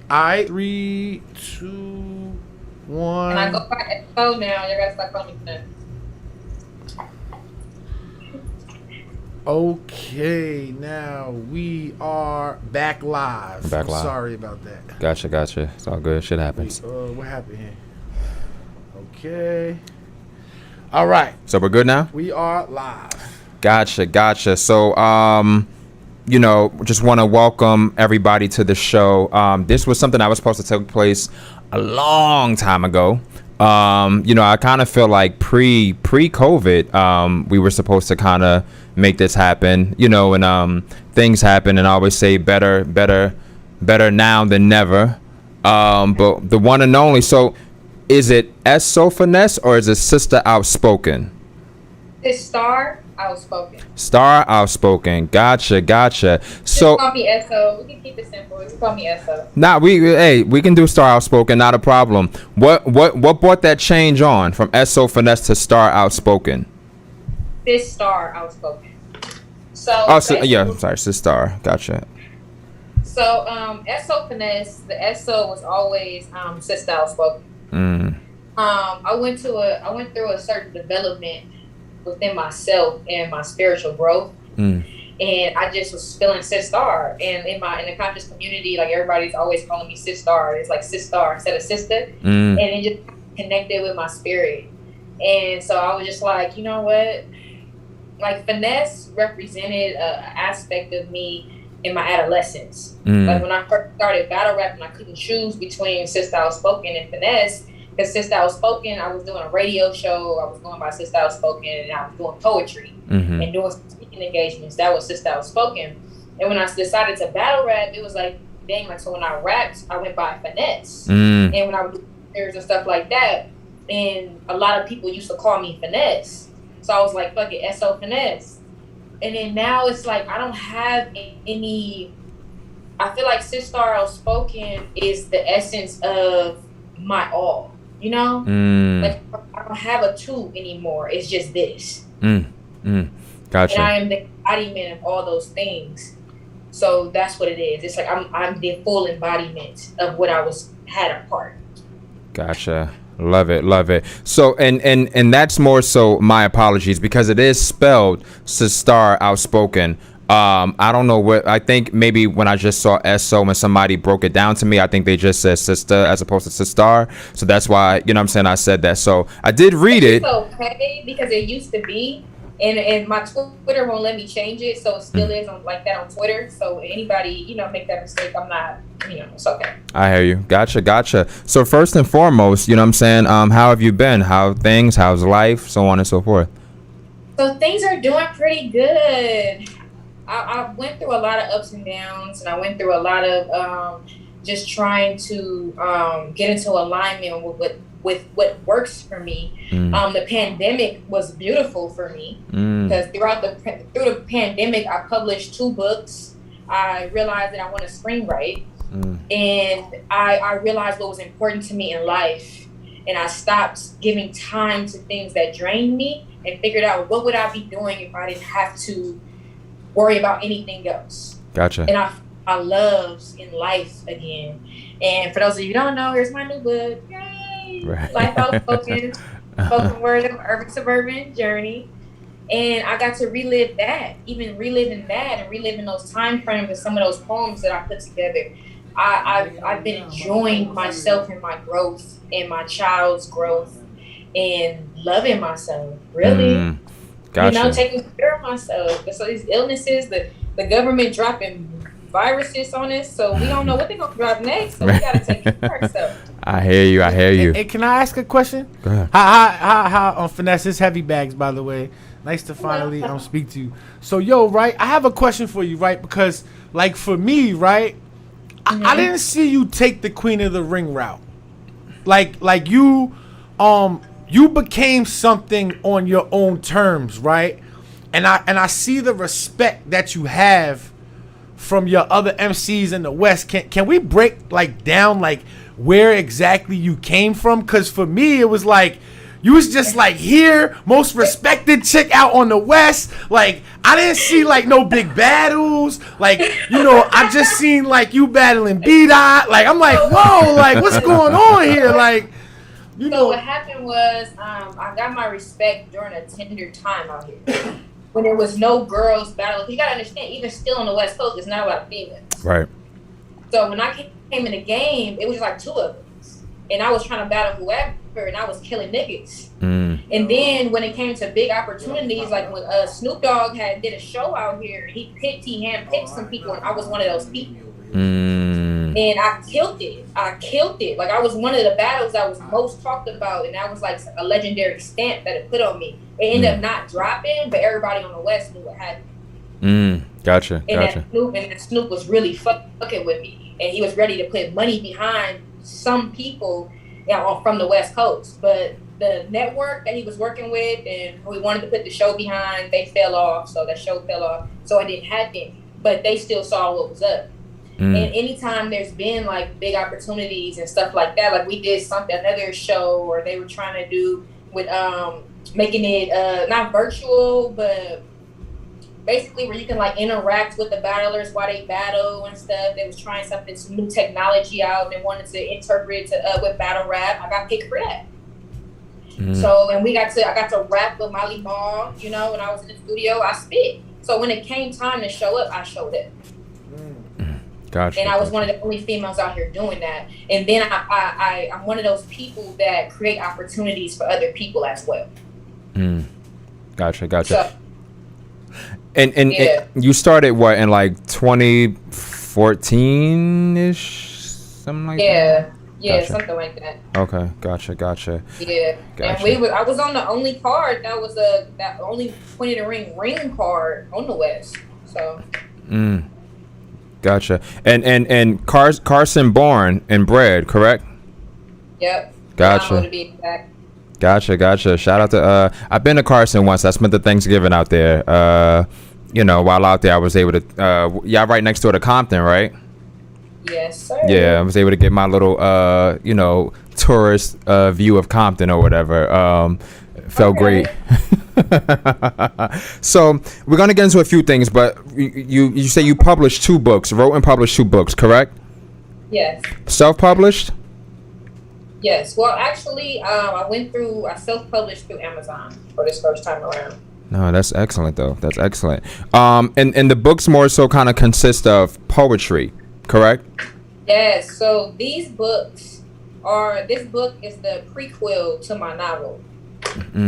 All right, 3, 2, And I go 1. by XO now. You gotta start calling me Finesse. Okay, now we are back live. Back I'm live. sorry about that. Gotcha. It's all good. Shit happens. What happened here? Okay. All right, So we're good now? we are live. Gotcha. So, just want to welcome everybody to the show. This was something that was supposed to take place a long time ago. I kind of feel like pre-COVID, we were supposed to kind of make this happen, and things happen, and I always say better now than never. But the one and only. So, is it So Finesse or is it Sister Outspoken? Sistar, Outspoken. Star Outspoken. Gotcha. Just So, call me SO. We can keep it simple. Just call me SO. we can do Star Outspoken, not a problem. What brought that change on from So Finesse to Star Outspoken? Sistar, Outspoken. I'm sorry, Sistar. Gotcha. SO Finesse, the SO was always Sister Outspoken. I went through a certain development within myself and my spiritual growth. And I just was feeling Sistar. And in the conscious community, like everybody's always calling me Sistar. It's like Sistar instead of sister. And it just connected with my spirit. And so I was just like, you know what? Like finesse represented an aspect of me in my adolescence. Like when I first started battle rapping, I couldn't choose between Sister Outspoken and finesse. Because Sister Outspoken, I was doing a radio show. I was going by Sister Outspoken, and I was doing poetry and doing speaking engagements. That was Sister Outspoken. And when I decided to battle rap, it was like, dang, like, so when I rapped, I went by finesse. And when I would do and stuff like that, and a lot of people used to call me finesse. So I was like, fuck it, SO Finesse. And then now it's like, I don't have any, I feel like Sister Outspoken is the essence of my all. Like I don't have a two anymore. It's just this. Gotcha. And I am the embodiment of all those things. So that's what it is. It's like I'm the full embodiment of what I had apart. Gotcha. Love it. So and that's more so my apologies because it is spelled Sistar Outspoken. I don't know what I think maybe when I just saw SO when somebody broke it down to me, I think they just said sister as opposed to Sistar. So that's why, I said that. So I did read it. It's okay because it used to be and my Twitter won't let me change it, so it still is like that on Twitter. So anybody, make that mistake, I'm not, it's okay. I hear you. Gotcha. So first and foremost, how have you been? How's life, so on and so forth? So things are doing pretty good. I went through a lot of ups and downs, and I went through a lot of just trying to get into alignment with what works for me. The pandemic was beautiful for me because through the pandemic, I published 2 books. I realized that I want to screenwrite, and I realized what was important to me in life, and I stopped giving time to things that drained me and figured out what would I be doing if I didn't have to worry about anything else. Gotcha. And I loves in life again. And for those of you who don't know, here's my new book. Yay! Right. Life Outspoken, spoken word of urban suburban journey. And I got to relive that, even reliving that and reliving those time frames and some of those poems that I put together. I've been enjoying myself and my growth and my child's growth and loving myself, really. Gotcha. Taking care of myself. So these illnesses, the government dropping viruses on us, so we don't know what they're gonna drop next. So we gotta take care of ourselves. I hear you. Hey, can I ask a question? Go ahead. How on finesse? This heavy bags, by the way. Nice to finally speak to you. So right, I have a question for you, right? Because like for me, right, I didn't see you take the Queen of the Ring route. Like you became something on your own terms, right? And I see the respect that you have from your other MCs in the West. Can we break down where exactly you came from? Because for me, it was like You was just like here, most respected chick out on the West. Like I didn't see like no big battles. Like I just seen like you battling B-Dot. Like I'm like, whoa, like what's going on here? Like So what happened was I got my respect during a tender time out here when there was no girls battle. You gotta understand, even still on the West Coast, it's not about females. Right. So when I came in the game, it was like 2 of us, and I was trying to battle whoever, and I was killing niggas. And then when it came to big opportunities, like when Snoop Dogg did a show out here, he handpicked some people, and I was one of those people. And I killed it. Like I was one of the battles that was most talked about, and that was like a legendary stamp that it put on me. It ended up not dropping, but everybody on the West knew what happened. Gotcha. And Snoop was really fucking with me, and he was ready to put money behind some people, from the West Coast. But the network that he was working with and who he wanted to put the show behind, they fell off. So that show fell off. So it didn't happen. But they still saw what was up. And anytime there's been like big opportunities and stuff like that, like we did another show, or they were trying to do with making it not virtual, but basically where you can like interact with the battlers while they battle and stuff. They was trying some new technology out. They wanted to interpret it with battle rap. I got picked for that. So, and I got to rap with Molly Ball, when I was in the studio, I spit. So when it came time to show up, I showed up. Gotcha. And I was one of the only females out here doing that. And then I'm one of those people that create opportunities for other people as well. Gotcha. So, and you started what in like 2014-ish, something like that? Yeah, Gotcha. something like that. Okay, gotcha. Yeah, Gotcha. And I was on the only card that was that only Queen of the Ring card on the West. So. Gotcha. And Carson born and bred, correct? Yep. Gotcha. To be exact. Gotcha. Shout out to I've been to Carson once. I spent the Thanksgiving out there. While out there I was able to y'all right next door to Compton, right? Yes, sir. Yeah, I was able to get my little tourist view of Compton or whatever. Felt great. So we're gonna get into a few things, but you say you published wrote and published 2 books, correct? Yes. Self-published? Yes. Well, actually, I self-published through Amazon for this first time around. No, that's excellent though. That's excellent. And the books more so kind of consist of poetry, correct? Yes. So this book is the prequel to my novel.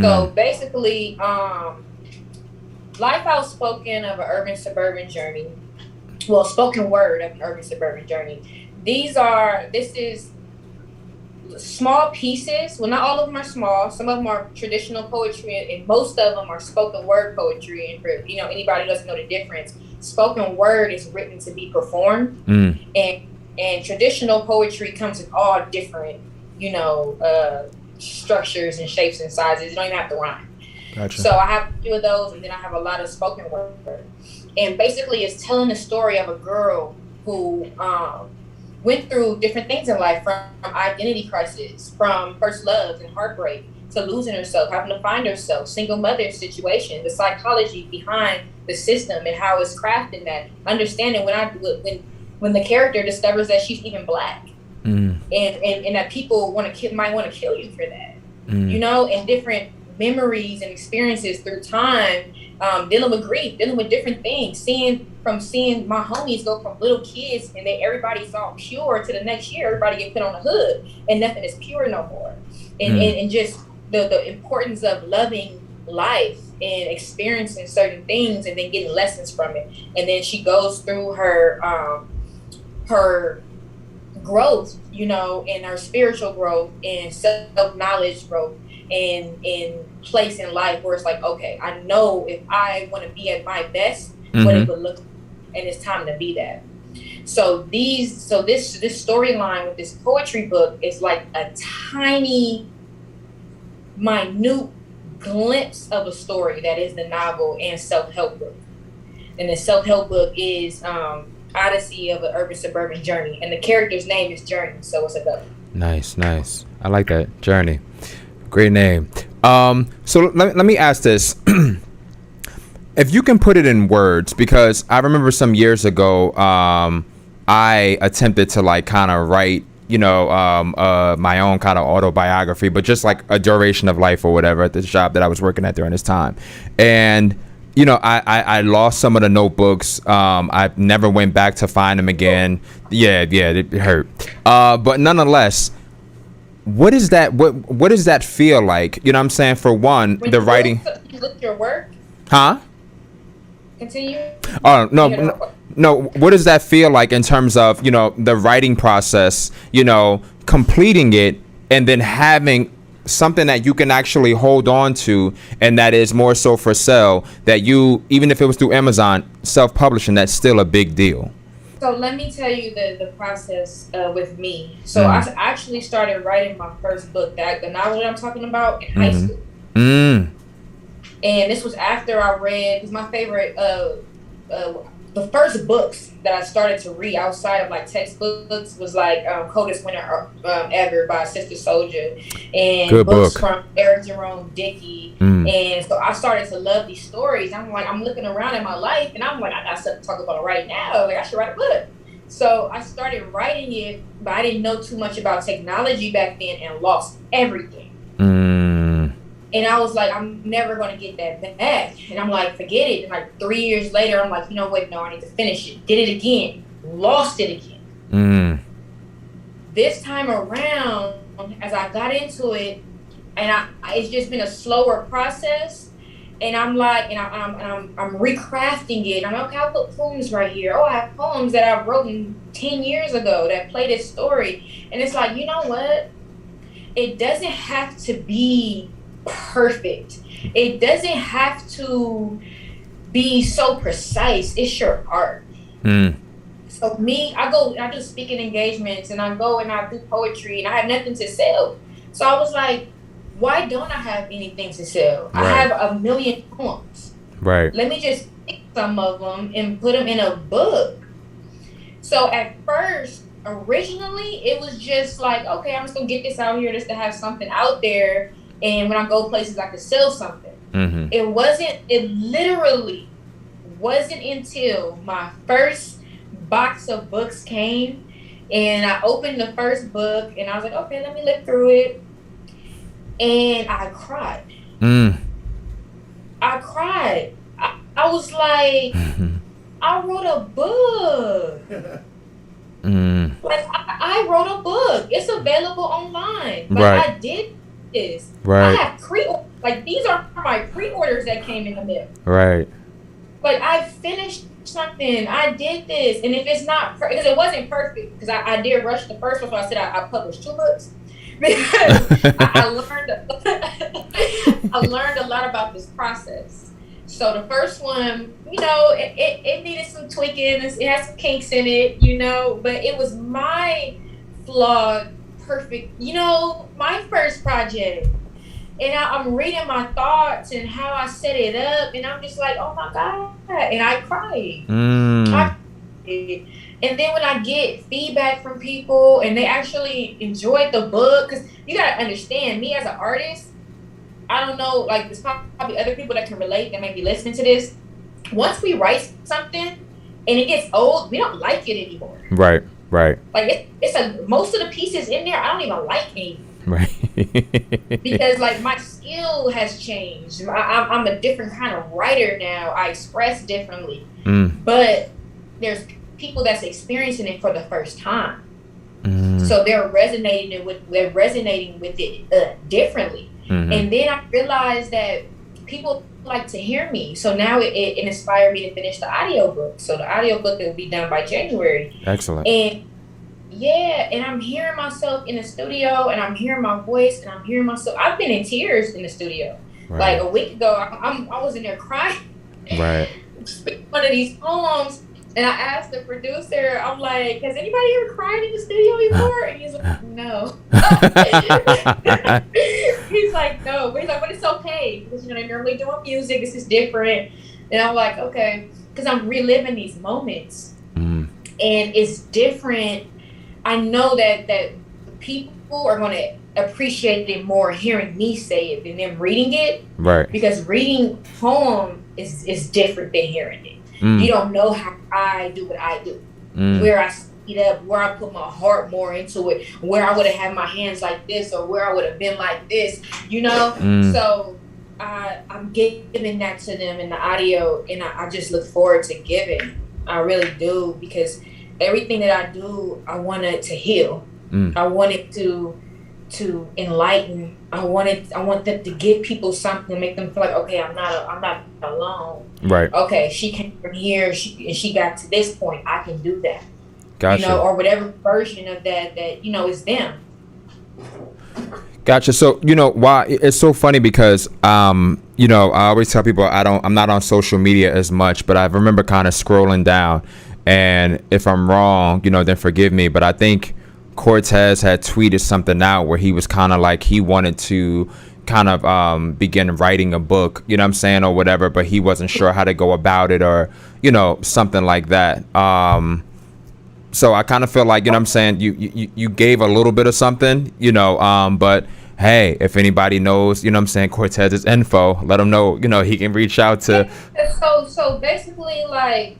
So basically, Life Outspoken of an Urban Suburban Journey. Well, spoken word of an urban suburban journey. This is small pieces. Well, not all of them are small. Some of them are traditional poetry, and most of them are spoken word poetry. And for anybody who doesn't know the difference, spoken word is written to be performed, and traditional poetry comes in all different, structures and shapes and sizes. You don't even have to rhyme. Gotcha. So I have a few of those, and then I have a lot of spoken word. And basically, it's telling the story of a girl who went through different things in life, from identity crisis, from first loves and heartbreak, to losing herself, having to find herself, single mother situation, the psychology behind the system and how it's crafted that, understanding when the character discovers that she's even Black, and that people might want to kill you for that, and different memories and experiences through time, dealing with grief, dealing with different things, seeing my homies go from little kids and everybody's all pure to the next year everybody get put on the hood and nothing is pure no more, and just the importance of loving life and experiencing certain things and then getting lessons from it. And then she goes through her growth, and her spiritual growth and self-knowledge growth, and in place in life where it's like, okay, I know if I want to be at my best, what it would look like, and it's time to be that. So this storyline with this poetry book is like a tiny, minute glimpse of a story that is the novel and self-help book. And the self-help book is Odyssey of an Urban Suburban Journey, and the character's name is Journey, so it's a double. Nice. I like that. Journey. Great name. So let me ask this. If you can put it in words, because I remember some years ago, I attempted to like kind of write, my own kind of autobiography, but just like a duration of life or whatever at this job that I was working at during this time. And, I lost some of the notebooks. I never went back to find them again. Yeah, it hurt. But nonetheless, what is that? What does that feel like? You know what I'm saying? For one, When the writing. You look at your work. Huh? Continue. Oh no. What does that feel like in terms of the writing process? Completing it and then having something that you can actually hold on to, and that is more so for sale. That you, even if it was through Amazon, self-publishing, that's still a big deal. So let me tell you the process with me. So I actually started writing my first book, the novel that I'm talking about, in high school. And this was after I read, because my favorite, the first books that I started to read outside of like textbooks was like Coldest Winter Ever by Sister Soldier, and good books book from Eric Jerome Dickey. And so I started to love these stories. I'm looking around at my life and I'm like, I got something to talk about right now. Like I should write a book. So I started writing it, but I didn't know too much about technology back then and lost everything. And I was like, I'm never going to get that back. And I'm like, forget it. And like 3 years later, I'm like, what? No, I need to finish it. Did it again. Lost it again. This time around, as I got into it, and it's just been a slower process. And I'm like, I'm recrafting it. I'm like, okay, I'll put poems right here. Oh, I have poems that I wrote 10 years ago that play this story. And it's like, you know what? It doesn't have to be perfect. It doesn't have to be so precise. It's your art. So me, I do speaking engagements, and I go and I do poetry, and I have nothing to sell. So I was like, why don't I have anything to sell? Right. I have 1 million poems. Right. Let me just pick some of them and put them in a book. So at first, originally, it was just like, okay, I'm just gonna get this out here just to have something out there. And when I go places, I could sell something. It literally wasn't until my first box of books came and I opened the first book and I was like, okay, let me look through it. And I cried. I cried. I was like, I wrote a book. Like, I wrote a book. It's available online. But I did this. I have like these are my pre-orders that came in the mail. Like I finished something. I did this, and if it's not because it wasn't perfect, because I did rush the first one, so I said I published 2 books because I learned a lot about this process. So the first one, it needed some tweaking. It had some kinks in it, but it was my flawed perfect, my first project. And I'm reading my thoughts and how I set it up, and I'm just like, oh my God. And I cried. And then when I get feedback from people and they actually enjoyed the book, because you got to understand, me as an artist, I don't know, like there's probably other people that can relate that may be listening to this. Once we write something and it gets old, we don't like it anymore. Right. Like it's most of the pieces in there, I don't even like anymore. Because like my skill has changed. I'm a different kind of writer now. I express differently. But there's people that's experiencing it for the first time. So they're resonating with it differently. And then I realized that people like to hear me. So now it inspired me to finish the audiobook. So the audiobook will be done by January. Excellent. And and I'm hearing myself in the studio, and I'm hearing my voice, and I'm hearing myself. I've been in tears in the studio. Like a week ago, I was in there crying. One of these poems, and I asked the producer, I'm like, has anybody ever cried in the studio before? And he's like, no. He's like, no. But he's like, but it's okay, because they're normally doing music. This is different. And I'm like, okay, because I'm reliving these moments, and it's different. I know that people are going to appreciate it more hearing me say it than them reading it. Right. Because reading poem is different than hearing it. You don't know how I do what I do. Where I speed up, where I put my heart more into it, where I would have had my hands like this or where I would have been like this, you know? So I'm giving that to them in the audio, and I just look forward to giving. I really do, because everything that I do, I want it to heal. I want it to enlighten. I want them to give people something, make them feel like, okay, I'm not alone. Right. Okay, she came from here, she got to this point. I can do that. Gotcha. You know, or whatever version of that you know is them. Gotcha. So, you know, why it's so funny because, you know, I always tell people I'm not on social media as much, but I remember kind of scrolling down, and if I'm wrong, you know, then forgive me. But I think Cortez had tweeted something out where he was kind of like he wanted to kind of begin writing a book, you know what I'm saying, or whatever, but he wasn't sure how to go about it, or, you know, something like that. So I kind of feel like, you know what I'm saying, you gave a little bit of something, you know, but hey, if anybody knows, you know what I'm saying, Cortez's info, let him know, you know, he can reach out to. So basically, like,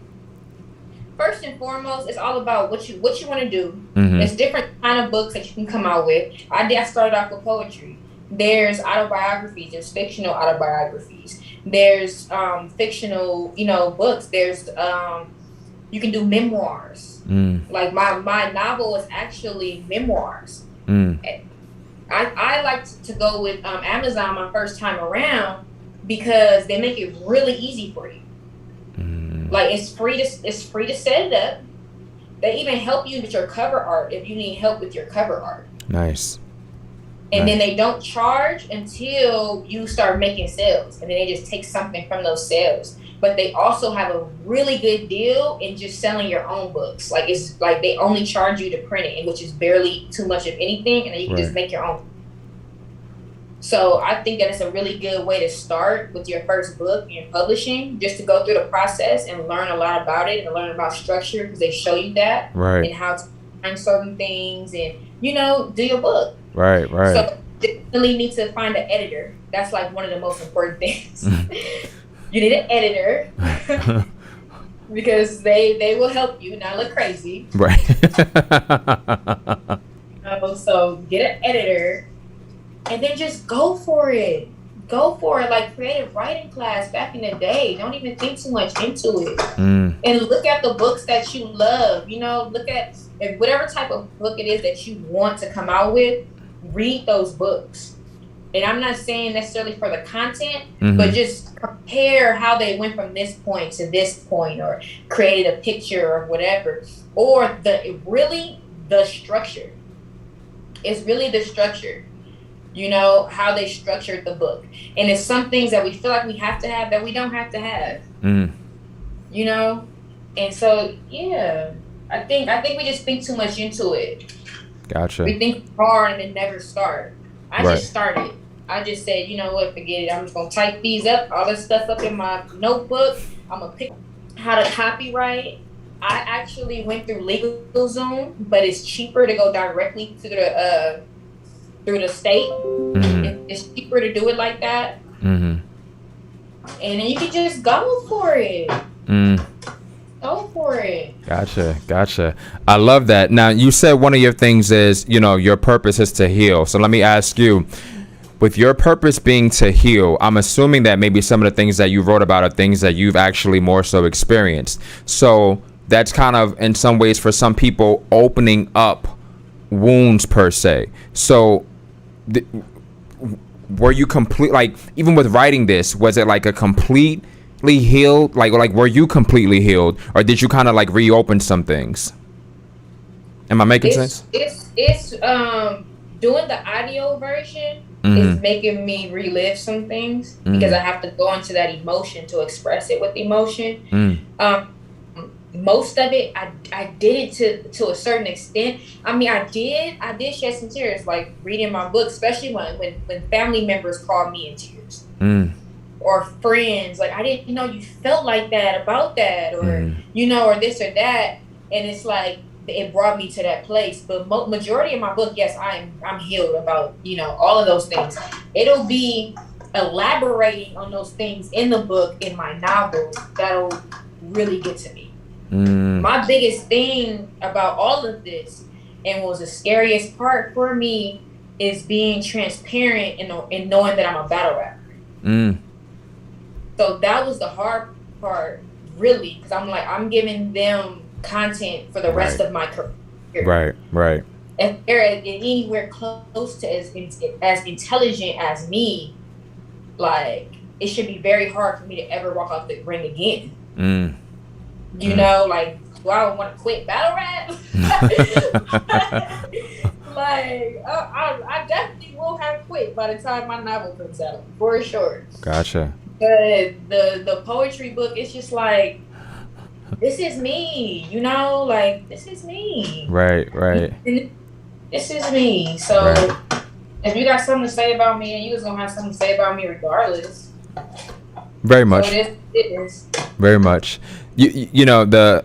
first and foremost, it's all about what you want to do. There's different kind of books that you can come out with. I started off with poetry. There's autobiographies. There's fictional autobiographies. There's fictional, you know, books. There's you can do memoirs. Like my novel is actually memoirs. I like to go with Amazon my first time around because they make it really easy for you. Like it's free to set it up. They even help you with your cover art if you need help with your cover art. Nice. And then they don't charge until you start making sales, and then they just take something from those sales. But they also have a really good deal in just selling your own books. Like it's like they only charge you to print it, which is barely too much of anything, and then you can just make your own. So I think that it's a really good way to start with your first book in publishing, just to go through the process and learn a lot about it and learn about structure, because they show you that, and how to find certain things, and you know, do your book. Right. So you definitely need to find an editor. That's like one of the most important things. You need an editor because they will help you not look crazy. Right. So get an editor and then just go for it. Go for it. Like creative writing class back in the day. Don't even think too much into it. And look at the books that you love. You know, look at whatever type of book it is that you want to come out with. Read those books. And I'm not saying necessarily for the content, but just compare how they went from this point to this point, or created a picture or whatever, or the structure. It's really the structure, you know, how they structured the book. And it's some things that we feel like we have to have that we don't have to have, you know? And so, yeah, I think we just think too much into it. Gotcha. We think hard and then never start. I just started. I just said, you know what, forget it. I'm just going to type these up, all this stuff up in my notebook. I'm going to pick how to copyright. I actually went through LegalZoom, but it's cheaper to go directly to through the state. It's cheaper to do it like that. And then you can just go for it. Go for it. Gotcha. I love that. Now, you said one of your things is, you know, your purpose is to heal. So let me ask you, with your purpose being to heal, I'm assuming that maybe some of the things that you wrote about are things that you've actually more so experienced. So that's kind of, in some ways, for some people, opening up wounds per se. So were you complete, like, even with writing this, was it like a completely healed, like were you completely healed, or did you kind of like reopen some things? Am I making sense? It's doing the audio version is making me relive some things because I have to go into that emotion to express it with emotion. Most of it I did it to a certain extent. I mean, I did shed some tears, like reading my book, especially when family members called me in tears. Or friends, like, I didn't know you felt like that about that, or you know, or this or that. And it's like, it brought me to that place. But majority of my book, yes, I'm healed about, you know, all of those things. It'll be elaborating on those things in the book, in my novel, that'll really get to me. My biggest thing about all of this, and was the scariest part for me, is being transparent and knowing that I'm a battle rapper. So that was the hard part, really, because I'm giving them content for the rest of my career. Right. If they're anywhere close to as intelligent as me, like, it should be very hard for me to ever walk off the ring again. You know, like, do I want to quit battle rap? Like, I definitely will have quit by the time my novel comes out, for sure. Gotcha. But the poetry book, it's just like, this is me, you know, like, this is me. Right. This is me. So if you got something to say about me, and you was gonna have something to say about me regardless. Very much. So it is. Very much. You know, the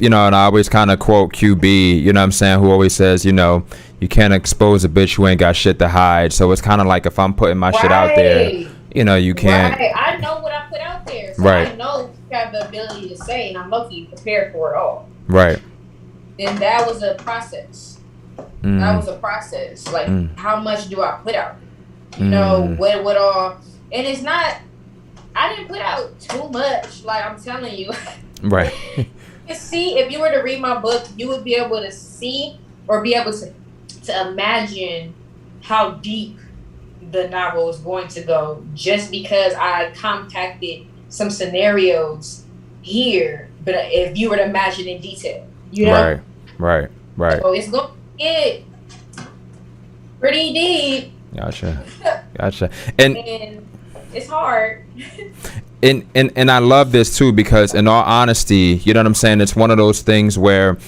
you know, and I always kind of quote QB, you know what I'm saying, who always says, you know, you can't expose a bitch who ain't got shit to hide. So it's kind of like, if I'm putting my shit out there, you know, you can't. I know what I put out there, so I know you have the ability to say, and I'm lucky prepared for it all. Right. And that was a process. That was a process. Like, how much do I put out? You know, what all? And it's not. I didn't put out too much. Like, I'm telling you. Right. You see, if you were to read my book, you would be able to see, or be able to imagine how deep the novel is going to go, just because I compacted some scenarios here. But if you were to imagine in detail, you know? Right. So it's going to get pretty deep. Gotcha. And it's hard. And I love this too, because in all honesty, you know what I'm saying, it's one of those things where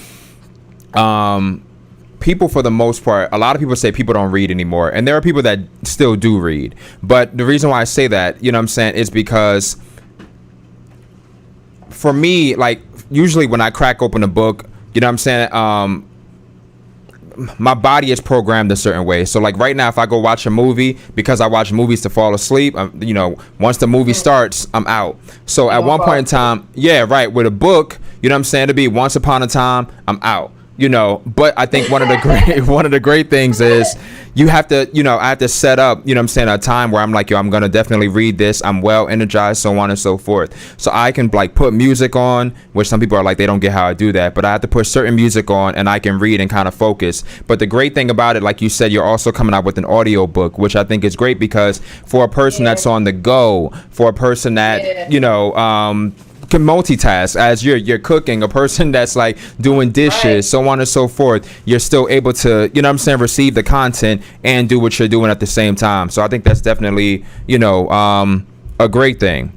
people, for the most part, a lot of people say people don't read anymore, and there are people that still do read. But the reason why I say that, you know what I'm saying, is because for me, like, usually when I crack open a book, you know what I'm saying, my body is programmed a certain way. So like right now, if I go watch a movie, because I watch movies to fall asleep, you know, once the movie starts, I'm out. So at one point in time, with a book, you know what I'm saying, to be once upon a time, I'm out. You know, but I think one of the great things is you have to, you know, I have to set up, you know what I'm saying, a time where I'm like, yo, I'm going to definitely read this. I'm well energized, so on and so forth. So I can like put music on, which some people are like, they don't get how I do that. But I have to put certain music on and I can read and kind of focus. But the great thing about it, like you said, you're also coming out with an audio book, which I think is great, because for a person that's on the go, for a person that, you know, can multitask as you're cooking, a person that's like doing dishes, so on and so forth, you're still able to, you know what I'm saying, receive the content and do what you're doing at the same time. So I think that's definitely, you know, a great thing.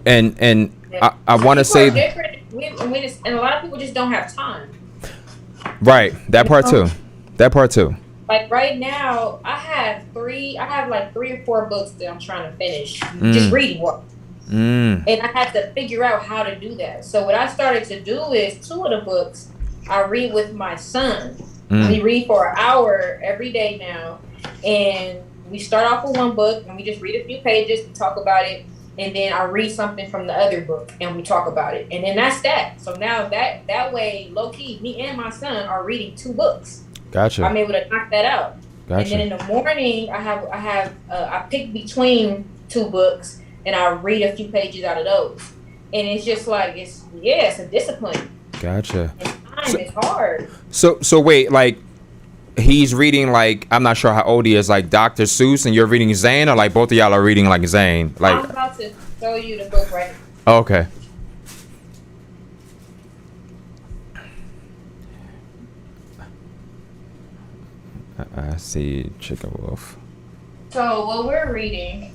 And I want to say and a lot of people just don't have time. Right. That part too. Like right now, I have like 3 or 4 books that I'm trying to finish, just reading work. And I had to figure out how to do that. So what I started to do is 2 of the books I read with my son. We read for an hour every day now. And we start off with one book and we just read a few pages and talk about it. And then I read something from the other book and we talk about it. And then that's that. So now that way, low key, me and my son are reading 2 books. Gotcha. I'm able to knock that out. Gotcha. And then in the morning, I pick between 2 books. And I read a few pages out of those. And it's just like, it's a discipline. Gotcha. And time is hard. So wait, like, he's reading, like, I'm not sure how old he is, like Dr. Seuss, and you're reading Zane, or like both of y'all are reading like Zane? Like, I'm about to show you the book right now. Okay. I see Chicken Wolf. So what we're reading...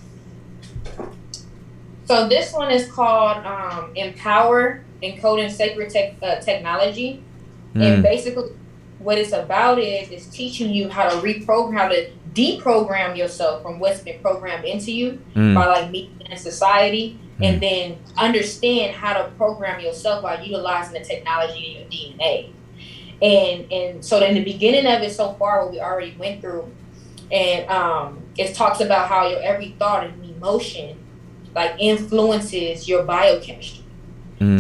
So this one is called Empower Encoding Sacred Technology. And basically what it's about is teaching you how to deprogram yourself from what's been programmed into you by like media and society, and then understand how to program yourself by utilizing the technology in your DNA. And so in the beginning of it so far, what we already went through, and it talks about how your every thought and emotion like influences your biochemistry.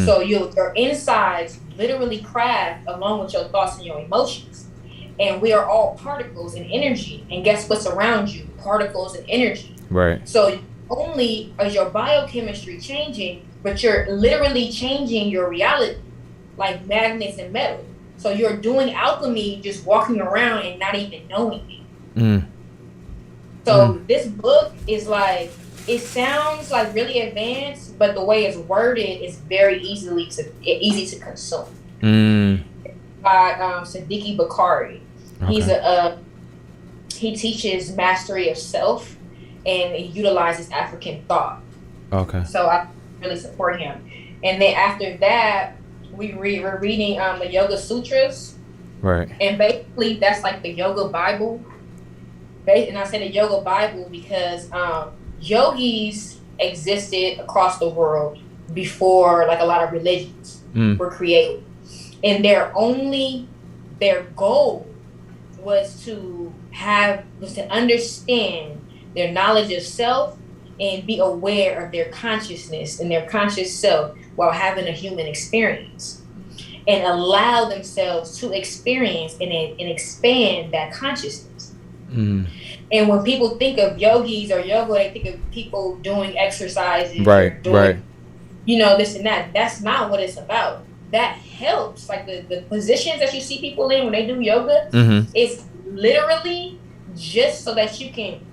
So your insides literally craft along with your thoughts and your emotions. And we are all particles and energy. And guess what's around you? Particles and energy. Right. So only is your biochemistry changing, but you're literally changing your reality, like magnets and metal. So you're doing alchemy just walking around and not even knowing it. So this book is like, it sounds like really advanced, but the way it's worded is very easy to consume. By Siddiqui Bakari. Okay. He teaches mastery of self, and he utilizes African thought. Okay. So I really support him. And then after that, we're reading the Yoga Sutras. Right. And basically, that's like the Yoga Bible. And I say the Yoga Bible because yogis existed across the world before like a lot of religions were created. And their goal was to understand their knowledge of self and be aware of their consciousness and their conscious self while having a human experience, and allow themselves to experience and expand that consciousness. And when people think of yogis or yoga, they think of people doing exercises, right, this and that. That's not what it's about. That helps, like the positions that you see people in when they do yoga, it's literally just so that you can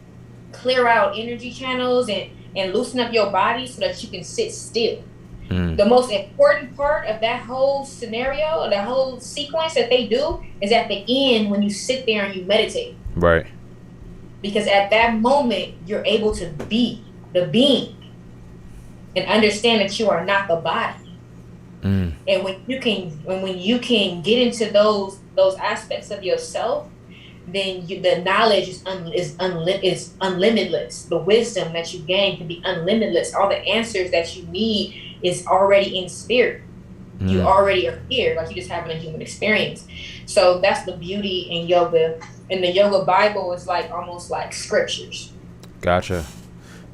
clear out energy channels and loosen up your body so that you can sit still. The most important part of that whole scenario, or the whole sequence that they do, is at the end when you sit there and you meditate. Right. Because at that moment, you're able to be the being and understand that you are not the body. And when you can get into those aspects of yourself, then the knowledge is unlimitless. The wisdom that you gain can be unlimitless. All the answers that you need is already in spirit. You already are here, like you're just having a human experience. So that's the beauty in yoga. And the Yoga Bible is like almost like scriptures. Gotcha.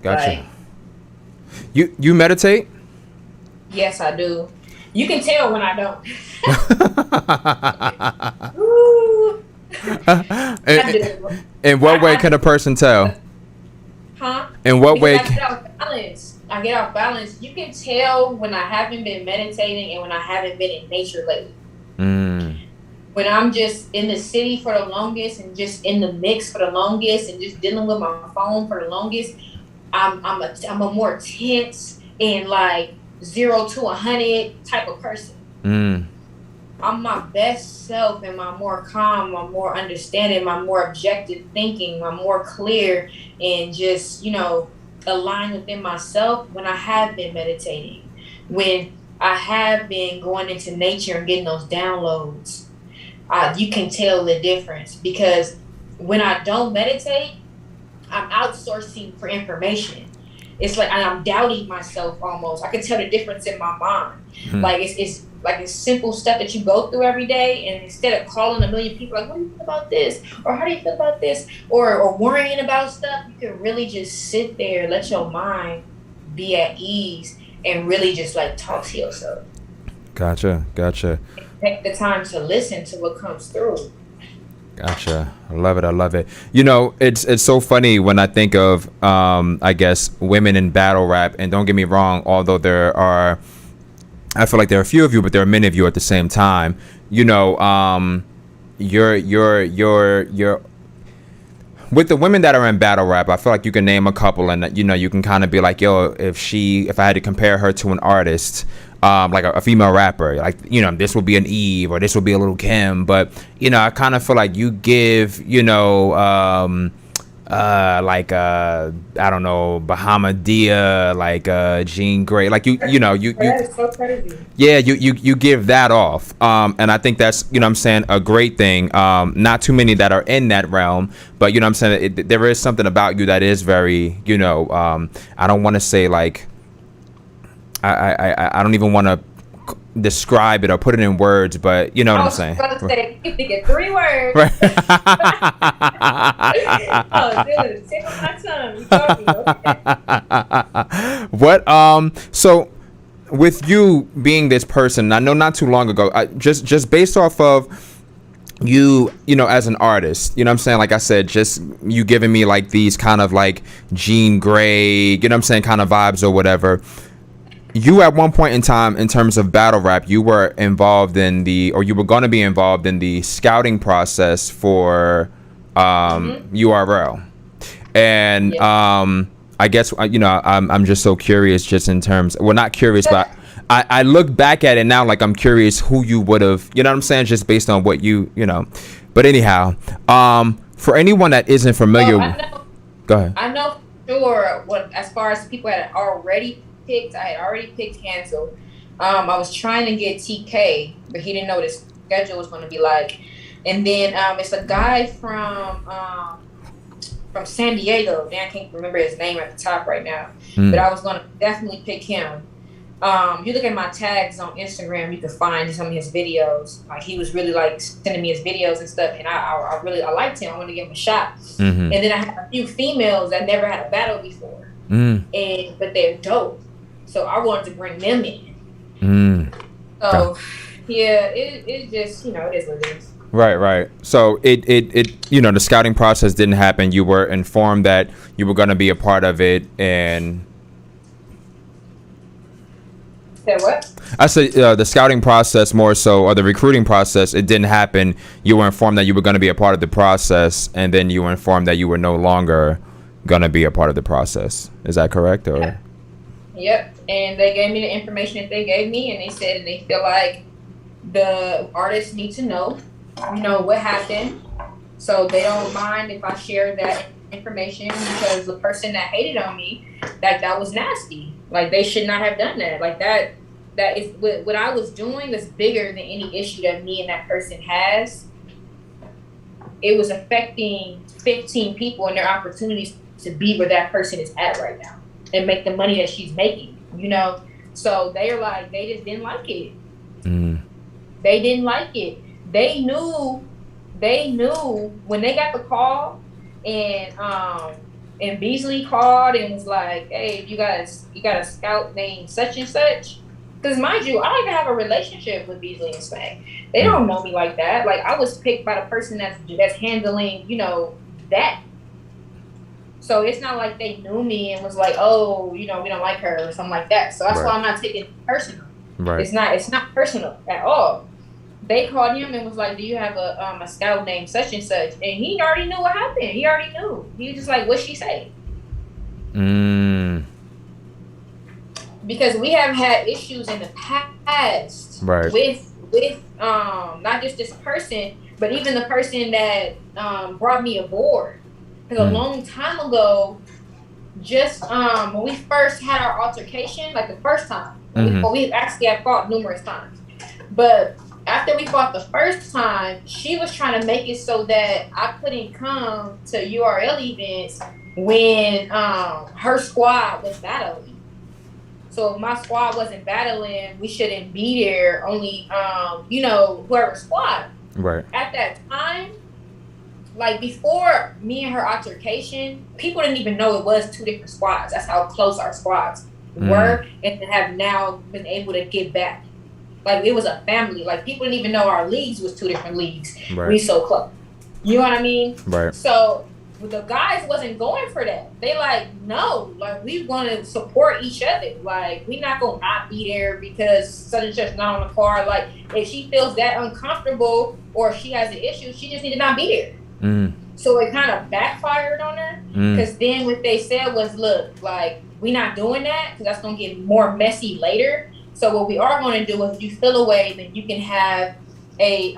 Like, you meditate? Yes, I do. You can tell when I don't. In what way can a person tell? Huh? In what way? I get off balance. You can tell when I haven't been meditating and when I haven't been in nature lately. When I'm just in the city for the longest and just in the mix for the longest and just dealing with my phone for the longest, I'm a more tense and like 0 to 100 type of person. I'm my best self and my more calm, my more understanding, my more objective thinking, my more clear and just, aligned within myself when I have been meditating, when I have been going into nature and getting those downloads. You can tell the difference, because when I don't meditate, I'm outsourcing for information. It's like I'm doubting myself almost. I can tell the difference in my mind. Like it's like it's simple stuff that you go through every day, and instead of calling a million people like, what do you think about this? Or how do you feel about this? Or worrying about stuff, you can really just sit there, let your mind be at ease and really just like talk to yourself. Gotcha. And take the time to listen to what comes through. Gotcha. I love it. It's so funny when I think of, I guess, women in battle rap. And don't get me wrong, although I feel like there are a few of you, but there are many of you at the same time. You're with the women that are in battle rap. I feel like you can name a couple, and you can kind of be like, yo, if I had to compare her to an artist, like a female rapper, like, this will be an Eve or this will be a Little Kim. But, I kind of feel like you give, like I don't know, Bahamadia, like Jean Grey, like you That's so crazy. Yeah, you give that off, and I think that's I'm saying a great thing. Not too many that are in that realm, but I'm saying there is something about you that is very I don't want to say like I don't even want to describe it or put it in words, but you know what I'm saying. I was about to say, you can get 3 words. Right. Oh, dude, tip of my tongue. You told me, okay. What so with you being this person, I know not too long ago, just based off of you know, as an artist, you know what I'm saying? Like I said, just you giving me like these kind of like Jean Grey, you know what I'm saying, kind of vibes or whatever. You at one point in time, in terms of battle rap, you were involved in you were going to be involved in the scouting process for URL. And I guess, you know, I'm just so curious just in terms, well, not curious, but I look back at it now like I'm curious who you would have, you know what I'm saying, just based on what you know. But anyhow, for anyone that isn't familiar, go ahead. I know for sure as far as people that had already picked, I had already picked Hansel. I was trying to get TK, but he didn't know what his schedule was going to be like. And then it's a guy from San Diego. I can't remember his name at the top right now, but I was going to definitely pick him. You look at my tags on Instagram, you can find some of his videos. Like, he was really like sending me his videos and stuff, and I really liked him. I wanted to give him a shot. And then I had a few females that never had a battle before, but they're dope, so I wanted to bring them in. So yeah, it just, you know, it is what it is. Right. So it you know, the scouting process didn't happen. You were informed that you were going to be a part of it, and What? I said the scouting process more so, or the recruiting process, it didn't happen. You were informed that you were going to be a part of the process, and then you were informed that you were no longer going to be a part of the process. Is that correct? Or? Yep. And they gave me the information that they gave me, and they said they feel like the artists need to know, you know, what happened. So they don't mind if I share that information, because the person that hated on me, that was nasty. Like, they should not have done that. Like, that is what I was doing was bigger than any issue that me and that person has. It was affecting 15 people and their opportunities to be where that person is at right now and make the money that she's making, you know? So they're like, they just didn't like it. They didn't like it. They knew when they got the call, and Beasley called and was like, hey, you got a scout named such and such. Because mind you, I don't even have a relationship with Beasley and Spank. They don't know me like that. Like, I was picked by the person that's handling, you know, that. So it's not like they knew me and was like, oh, you know, we don't like her or something like that. So that's why I'm not taking it personal. Right. It's not personal at all. They called him and was like, do you have a scout named such and such? And he already knew what happened. He already knew. He was just like, what'd she say? Because we have had issues in the past with not just this person, but even the person that brought me aboard. Because a long time ago, just when we first had our altercation, like the first time, we actually have fought numerous times. But after we fought the first time, she was trying to make it so that I couldn't come to URL events when her squad was battling. So if my squad wasn't battling, we shouldn't be there. Only, you know, whoever's squad. Right. At that time, like before me and her altercation, people didn't even know it was 2 different squads. That's how close our squads were, and have now been able to get back. Like, it was a family. Like, people didn't even know our leagues was 2 different leagues. Right. We so close. You know what I mean? Right. So the guys wasn't going for that. They like, no, like, we want to support each other. Like, we not gonna not be there because such and such not on the card. Like, if she feels that uncomfortable or if she has an issue, she just need to not be there. So it kind of backfired on her, because then what they said was, look, like, we not doing that because that's gonna get more messy later. So what we are going to do is, if you feel away, then you can have a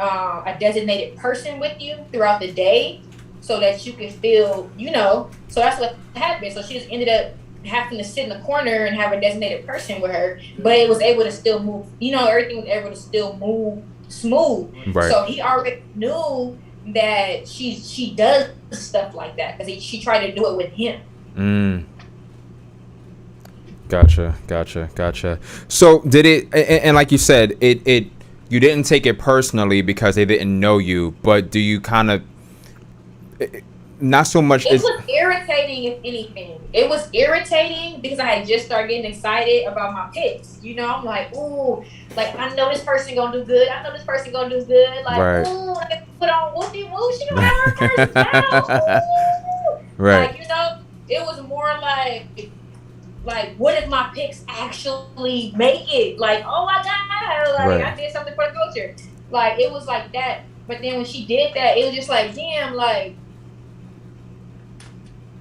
designated person with you throughout the day, so that you can feel, you know. So that's what happened. So she just ended up having to sit in the corner and have a designated person with her, but it was able to still move. You know, everything was able to still move smooth. Right. So he already knew that she does stuff like that because she tried to do it with him. Gotcha. So did it, and like you said, it you didn't take it personally because they didn't know you, but do you kind of, not so much. It was irritating, if anything. It was irritating because I had just started getting excited about my picks. You know, I'm like, ooh, like I know this person gonna do good. I know this person gonna do good. Like, right. Ooh, I put on whoopie whoop. She gonna have her first down. Right. Like, you know, it was more like what if my picks actually make it? Like, oh my god, like right. I did something for the culture. Like it was like that. But then when she did that, it was just like, damn, like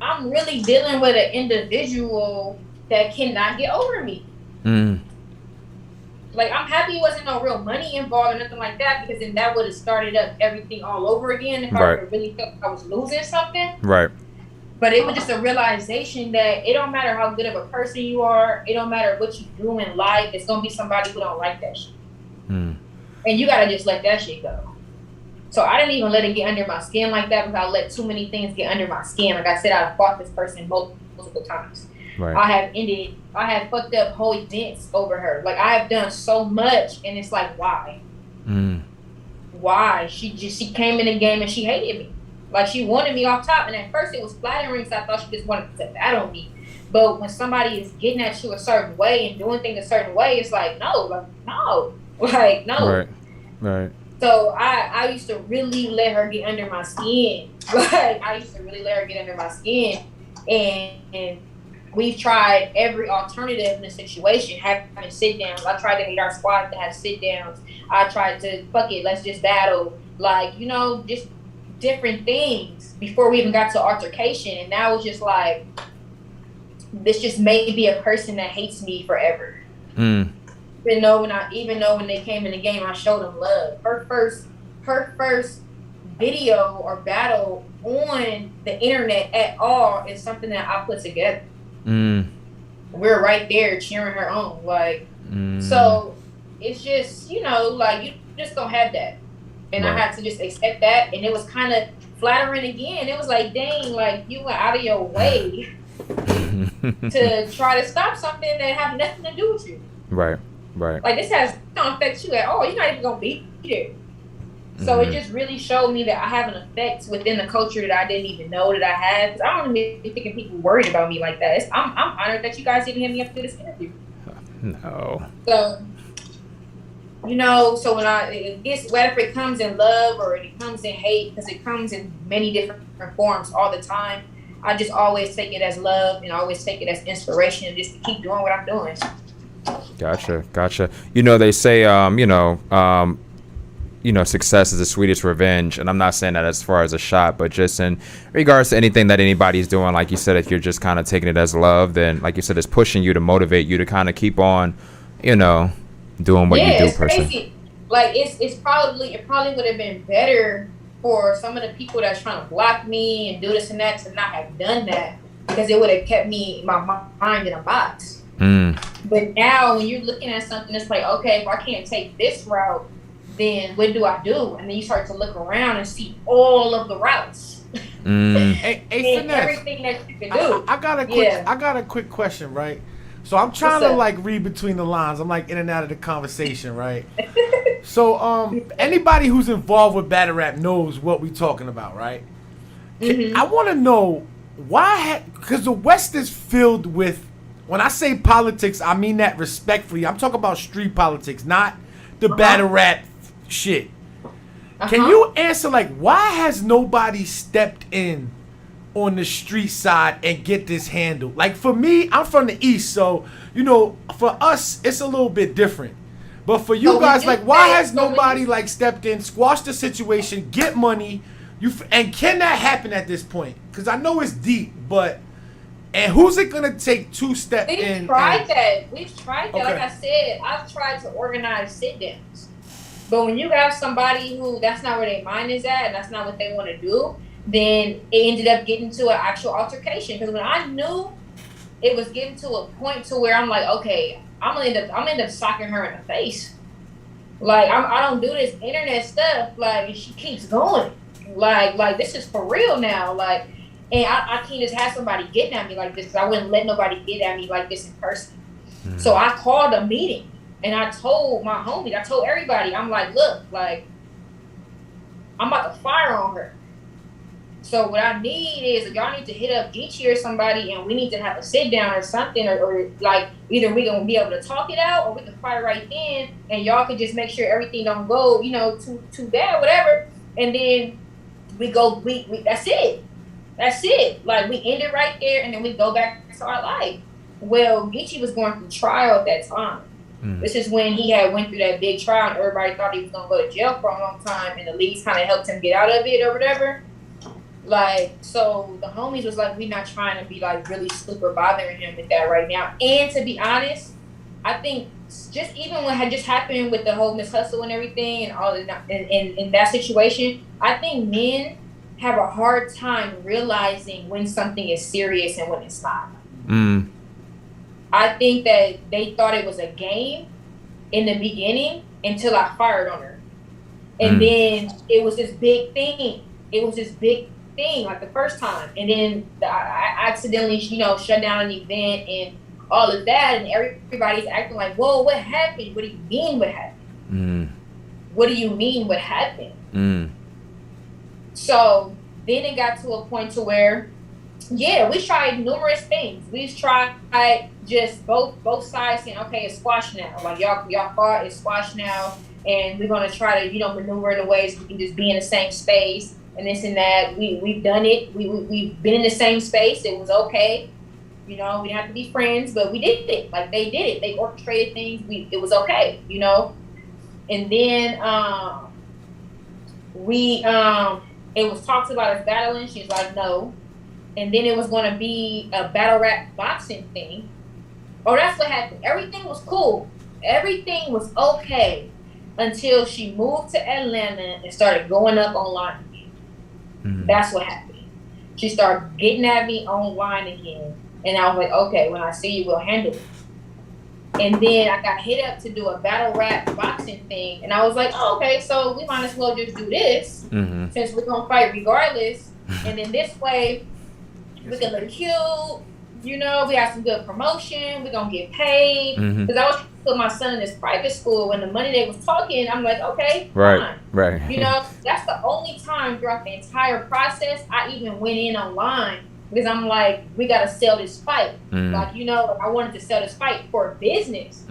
I'm really dealing with an individual that cannot get over me. Like I'm happy it wasn't no real money involved or nothing like that, because then that would have started up everything all over again if I really felt I was losing something. Right. But it was just a realization that it don't matter how good of a person you are, it don't matter what you do in life, it's gonna be somebody who don't like that shit. And you gotta just let that shit go. So I didn't even let it get under my skin like that, because I let too many things get under my skin. Like I said, I fought this person multiple times. Right. I have fucked up whole events over her. Like I have done so much, and it's like, why? Why? She came in the game and she hated me. Like she wanted me off top, and at first it was flattering, so I thought she just wanted to battle me. But when somebody is getting at you a certain way and doing things a certain way, it's like no. Right. So I used to really let her get under my skin. Like I used to really let her get under my skin, and we've tried every alternative in the situation, having sit downs. I tried to meet our squad to have sit downs. I tried to fuck it, let's just battle. Like, you know, just different things before we even got to altercation. And now it's just like, this just may be a person that hates me forever. Even though when they came in the game, I showed them love. Her first video or battle on the internet at all is something that I put together. We're right there cheering her on. Like, so it's just, you know, like you just don't have that. And I had to just accept that. And it was kind of flattering again. It was like, dang, like you went out of your way to try to stop something that have nothing to do with you. Right. Like this don't affect you at all. You're not even gonna be there. So it just really showed me that I have an effect within the culture that I didn't even know that I had. 'Cause I don't even be thinking people worried about me like that. I'm honored that you guys didn't hit me up to this interview. No. So, you know, so when whether it comes in love or it comes in hate, because it comes in many different forms all the time, I just always take it as love and always take it as inspiration just to keep doing what I'm doing. Gotcha. You know, they say, success is the sweetest revenge. And I'm not saying that as far as a shot, but just in regards to anything that anybody's doing, like you said, if you're just kind of taking it as love, then like you said, it's pushing you to motivate you to kind of keep on, doing what you do personally. Crazy. Like it probably would have been better for some of the people that's trying to block me and do this and that to not have done that, because it would have kept my mind in a box. But now when you're looking at something, it's like, okay, if I can't take this route, then what do I do? And then you start to look around and see all of the routes. Hey, and everything that you can do. I got a quick question, right? So I'm trying to like read between the lines. I'm like in and out of the conversation, right? So anybody who's involved with battle rap knows what we talking about, right? I want to know why, because the West is filled with, when I say politics, I mean that respectfully. I'm talking about street politics, not the battle rap shit. Can you answer, like, why has nobody stepped in on the street side and get this handled? Like, for me, I'm from the East, so, for us, it's a little bit different. But for you guys, like, why has nobody, like, stepped in, squashed the situation, get money, and can that happen at this point? Because I know it's deep, but... And who's it gonna take to step in? We've tried that. Okay. Like I said, I've tried to organize sit downs. But when you have somebody who that's not where their mind is at and that's not what they want to do, then it ended up getting to an actual altercation. Because when I knew it was getting to a point to where I'm like, okay, I'm gonna end up socking her in the face. Like I don't do this internet stuff. Like she keeps going. Like this is for real now. Like. And I can't just have somebody getting at me like this, because I wouldn't let nobody get at me like this in person. So I called a meeting and I told my homies, I told everybody, I'm like, look, like, I'm about to fire on her. So what I need is, y'all need to hit up Geechee or somebody, and we need to have a sit down or something, or like, either we gonna be able to talk it out, or we can fight right then, and y'all can just make sure everything don't go, too bad, whatever. And then we go, we that's it. That's it. Like, we end it right there, and then we go back to our life. Well, Geechee was going through trial at that time. This is when he had went through that big trial, and everybody thought he was gonna go to jail for a long time, and the leagues kind of helped him get out of it or whatever. Like, so the homies was like, we're not trying to be like really super bothering him with that right now. And to be honest, I think just even what had just happened with the whole Miss Hustle and everything and all of that, in that situation, I think men have a hard time realizing when something is serious and when it's not. I think that they thought it was a game in the beginning until I fired on her. And then it was this big thing. It was this big thing, like the first time. And then I accidentally, shut down an event and all of that. And everybody's acting like, whoa, what happened? What do you mean what happened? What do you mean what happened? So then it got to a point to where, yeah, we tried numerous things. We've tried just both sides saying, okay, it's squash now. Like, y'all fought, it's squash now, and we're gonna try to, maneuver in the ways we can just be in the same space and this and that. We've done it. We've been in the same space. It was okay. We didn't have to be friends, but we did it. Like, they did it. They orchestrated things. It was okay. And then it was talked about us battling. She's like, no. And then it was going to be a battle rap boxing thing. Oh, that's what happened. Everything was cool. Everything was okay until she moved to Atlanta and started going up online again. That's what happened. She started getting at me online again. And I was like, okay, when I see you, we'll handle it. And then I got hit up to do a battle rap boxing thing. And I was like, oh, okay, so we might as well just do this since we're going to fight regardless. And then this way, we can look cute, we have some good promotion, we're gonna get paid. Because I was put my son in this private school, when the money they was talking, I'm like, okay, fine. Right. That's the only time throughout the entire process I even went in online, because I'm like, we gotta sell this fight. Like, I wanted to sell this fight for business.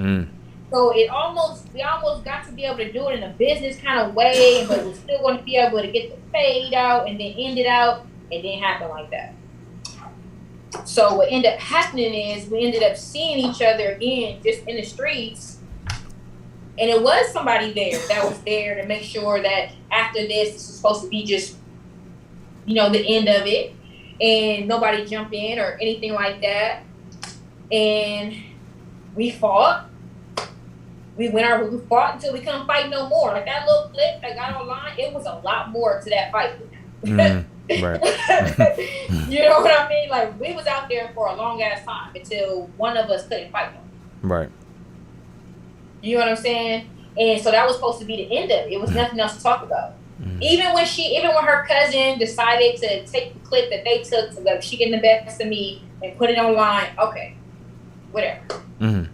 So we almost got to be able to do it in a business kind of way, but we're still going to be able to get the fade out and then end it out. It didn't happen like that. So what ended up happening is we ended up seeing each other again just in the streets. And it was somebody there that was there to make sure that after this was supposed to be just, the end of it. And nobody jumped in or anything like that. And we fought. We fought until we couldn't fight no more. Like, that little clip that got online, it was a lot more to that fight. Right. You know what I mean? Like, we was out there for a long ass time until one of us couldn't fight them. Right. You know what I'm saying? And so that was supposed to be the end of it. It was nothing else to talk about. Even when her cousin decided to take the clip that they took to, like, she getting the best of me and put it online, okay, whatever.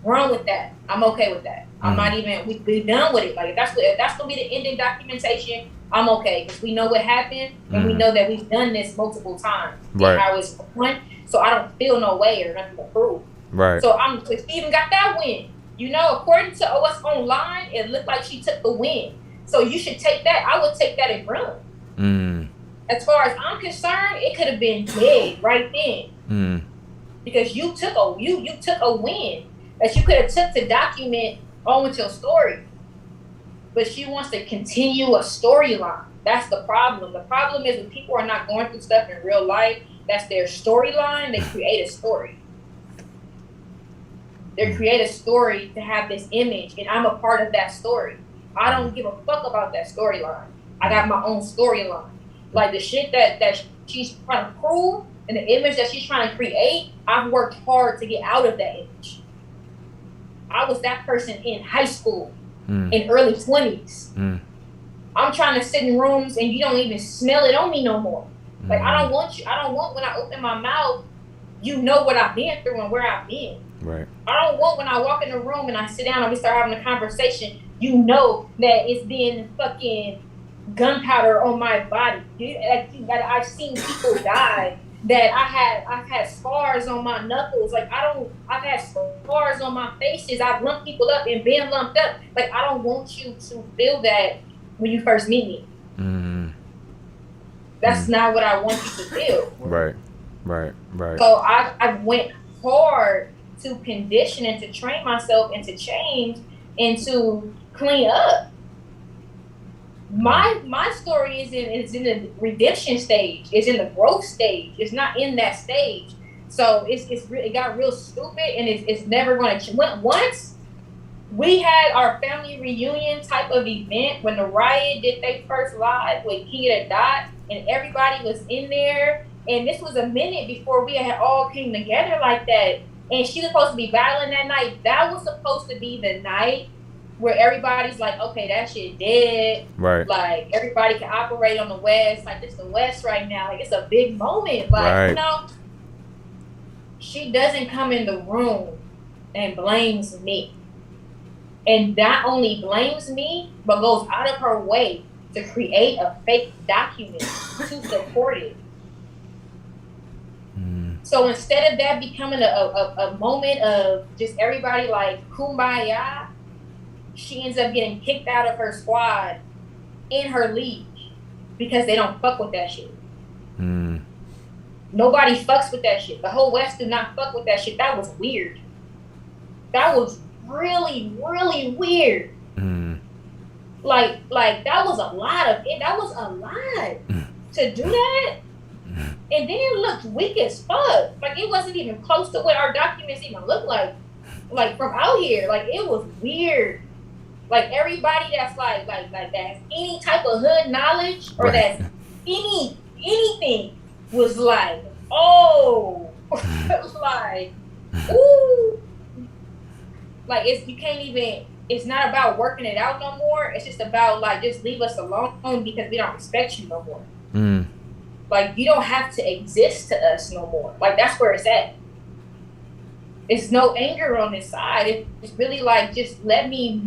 Wrong with that. I'm okay with that. I'm not even, we're done with it. Like, if that's gonna be the ending documentation, I'm okay, because we know what happened and we know that we've done this multiple times. Right. How it's won, so I don't feel no way or nothing to prove. Right. So we even got that win. According to us online, it looked like she took the win. So you should take that. I would take that and run. As far as I'm concerned, it could have been big right then. Because you took a win that you could have took to document on with your story. But she wants to continue a storyline. That's the problem. The problem is when people are not going through stuff in real life, that's their storyline. They create a story. They create a story to have this image, and I'm a part of that story. I don't give a fuck about that storyline. I got my own storyline. Like, the shit that she's trying to prove and the image that she's trying to create, I've worked hard to get out of that image. I was that person in high school, in early 20s. I'm trying to sit in rooms and you don't even smell it on me no more. Like, I don't want when I open my mouth, you know what I've been through and where I've been. Right. I don't want when I walk in the room and I sit down and we start having a conversation, you know that it's been fucking gunpowder on my body. I've seen people die that I've had scars on my knuckles. Like, I've had scars on my faces. I've lumped people up and been lumped up. Like, I don't want you to feel that when you first meet me. That's not what I want you to feel. Right. So I went hard to condition and to train myself and to change and to clean up. My story is in the redemption stage. It's in the growth stage. It's not in that stage. So it got real stupid, and it's never going to change. Once we had our family reunion type of event when the Riot did their first live with King of the Dot, and everybody was in there, and this was a minute before we had all came together like that. And she was supposed to be battling that night. That was supposed to be the night where everybody's like, okay, that shit dead. Right. Like, everybody can operate on the West. Like, it's the West right now. Like, it's a big moment. Like, right. You know, she doesn't come in the room and blames me. And not only blames me, but goes out of her way to create a fake document to support it. So instead of that becoming a moment of just everybody like kumbaya, she ends up getting kicked out of her squad in her league because they don't fuck with that shit. Nobody fucks with that shit. The whole West do not fuck with that shit. That was weird. That was really, really weird. Like that was a lot of it. That was a lot to do that. And then it looked weak as fuck. Like, it wasn't even close to what our documents even look like. Like, from out here. Like, it was weird. Like, everybody that's like that has any type of hood knowledge or that's anything was like, oh, like, ooh. Like, you can't even, it's not about working it out no more. It's just about, like, just leave us alone because we don't respect you no more. Like, you don't have to exist to us no more. Like, that's where it's at. It's no anger on this side. It's really like, just let me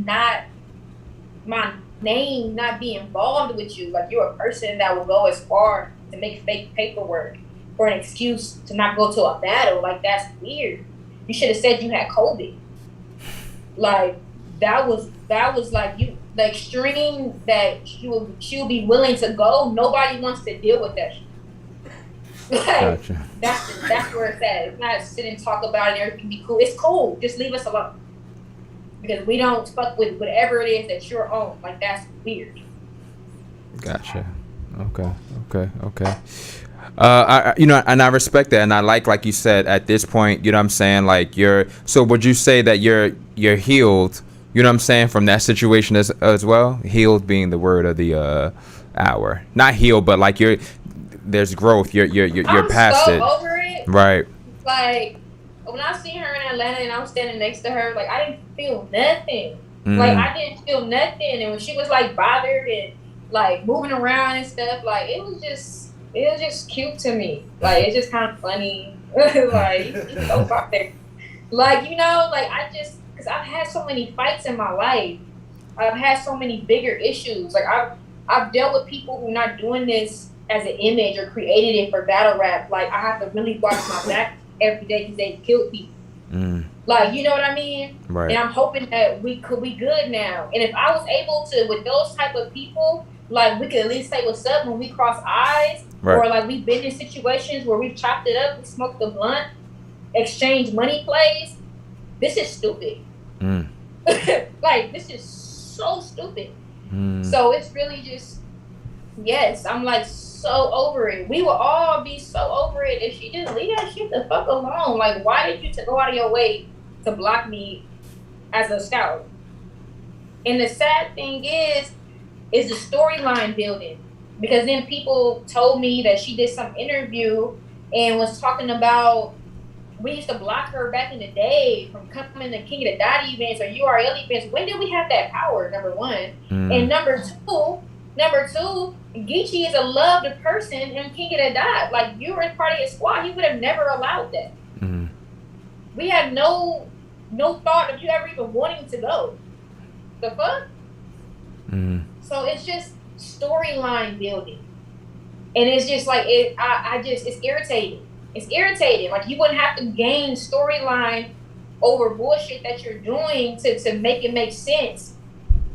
my name not be involved with you. Like, you're a person that will go as far to make fake paperwork for an excuse to not go to a battle. Like, that's weird. You should have said you had COVID. Like, that was like you, the extreme that she'll be willing to go. Nobody wants to deal with that shit. Like, Gotcha. That's where it's at. It's not sit and talk about it and everything be cool. It's cool. Just leave us alone. Because we don't fuck with whatever it is that you're on. Like, that's weird. Gotcha. Okay. And I respect that, and I like you said at this point, you know what I'm saying, like, so would you say that you're healed, you know what I'm saying, from that situation as well? Healed being the word of the hour. Not healed, but like there's growth. You're past it. I'm so over it. Right. Like, when I seen her in Atlanta and I was standing next to her, like, I didn't feel nothing. Like, I didn't feel nothing. And when she was like bothered and like moving around and stuff, like, it was just cute to me. Like, it's just kind of funny. Like, it's so bothered. Like, you know, like, because I've had so many fights in my life. I've had so many bigger issues. Like, I've dealt with people who are not doing this as an image or created it for battle rap. Like, I have to really watch my back every day because they killed people. Like, you know what I mean? Right. And I'm hoping that we could be good now. And if I was able to, with those type of people, like, we could at least say what's up when we cross eyes. Right. Or like, we've been in situations where we've chopped it up, we smoked the blunt, exchanged money plays. This is stupid. Like, this is so stupid. So it's really just, yes, I'm like so over it. We will all be so over it if she just leave that shit the fuck alone. Like, why did you go out of your way to block me as a scout? And the sad thing is the storyline building. Because then people told me that she did some interview and was talking about, we used to block her back in the day from coming to King of the Dot events or URL events. When did we have that power, number one? And number two, Number two, Geechee is a loved person and King of the Dot. Like, you were part of his squad. He would have never allowed that. Mm-hmm. We had no thought of you ever even wanting to go. The fuck? Mm-hmm. So it's just storyline building. And it's just like, it's irritating. It's irritating. Like, you wouldn't have to gain storyline over bullshit that you're doing to make it make sense.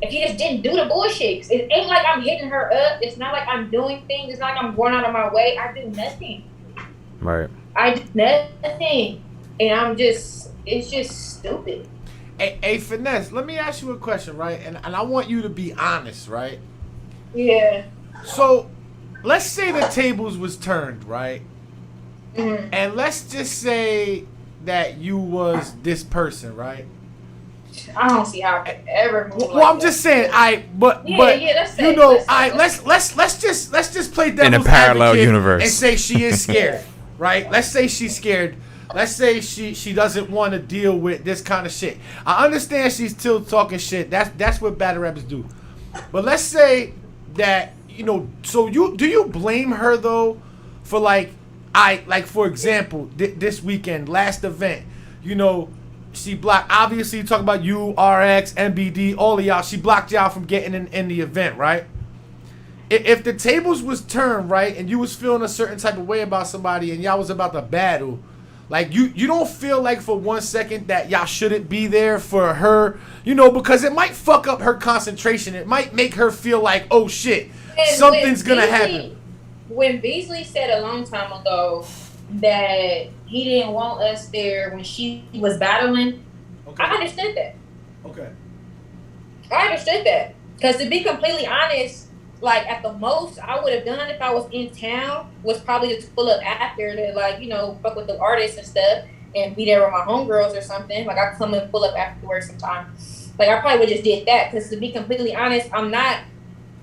If you just didn't do the bullshit, it ain't like I'm hitting her up. It's not like I'm doing things. It's not like I'm going out of my way. I do nothing. Right. I do nothing. And it's just stupid. Hey, Finesse, let me ask you a question, right? And I want you to be honest, right? Yeah. So, let's say the tables was turned, right? Mm-hmm. And let's just say that you was this person, right? I don't see how I could ever move. Well, I'm just saying, but let's say, you know, let's just play devil's in a parallel advocate universe and say she is scared, right? Let's say she's scared. Let's say she doesn't want to deal with this kind of shit. I understand she's still talking shit. That's what battle rappers do. But let's say that, you know, so do you blame her though for like for example this weekend, last event, you know, she blocked, obviously talking about you, RX, MBD, all of y'all, she blocked y'all from getting in the event, right? If the tables was turned, right, and you was feeling a certain type of way about somebody and y'all was about to battle, like you don't feel like for 1 second that y'all shouldn't be there for her, you know, because it might fuck up her concentration. It might make her feel like, oh shit, something's gonna happen. When Beasley said a long time ago that he didn't want us there when she was battling, okay. I understood that. Okay. I understood that. Because to be completely honest, like at the most I would have done if I was in town was probably to pull up after to, like, you know, fuck with the artists and stuff and be there with my homegirls or something. Like I come and pull up afterwards sometime. Like I probably would just did that, because to be completely honest, I'm not,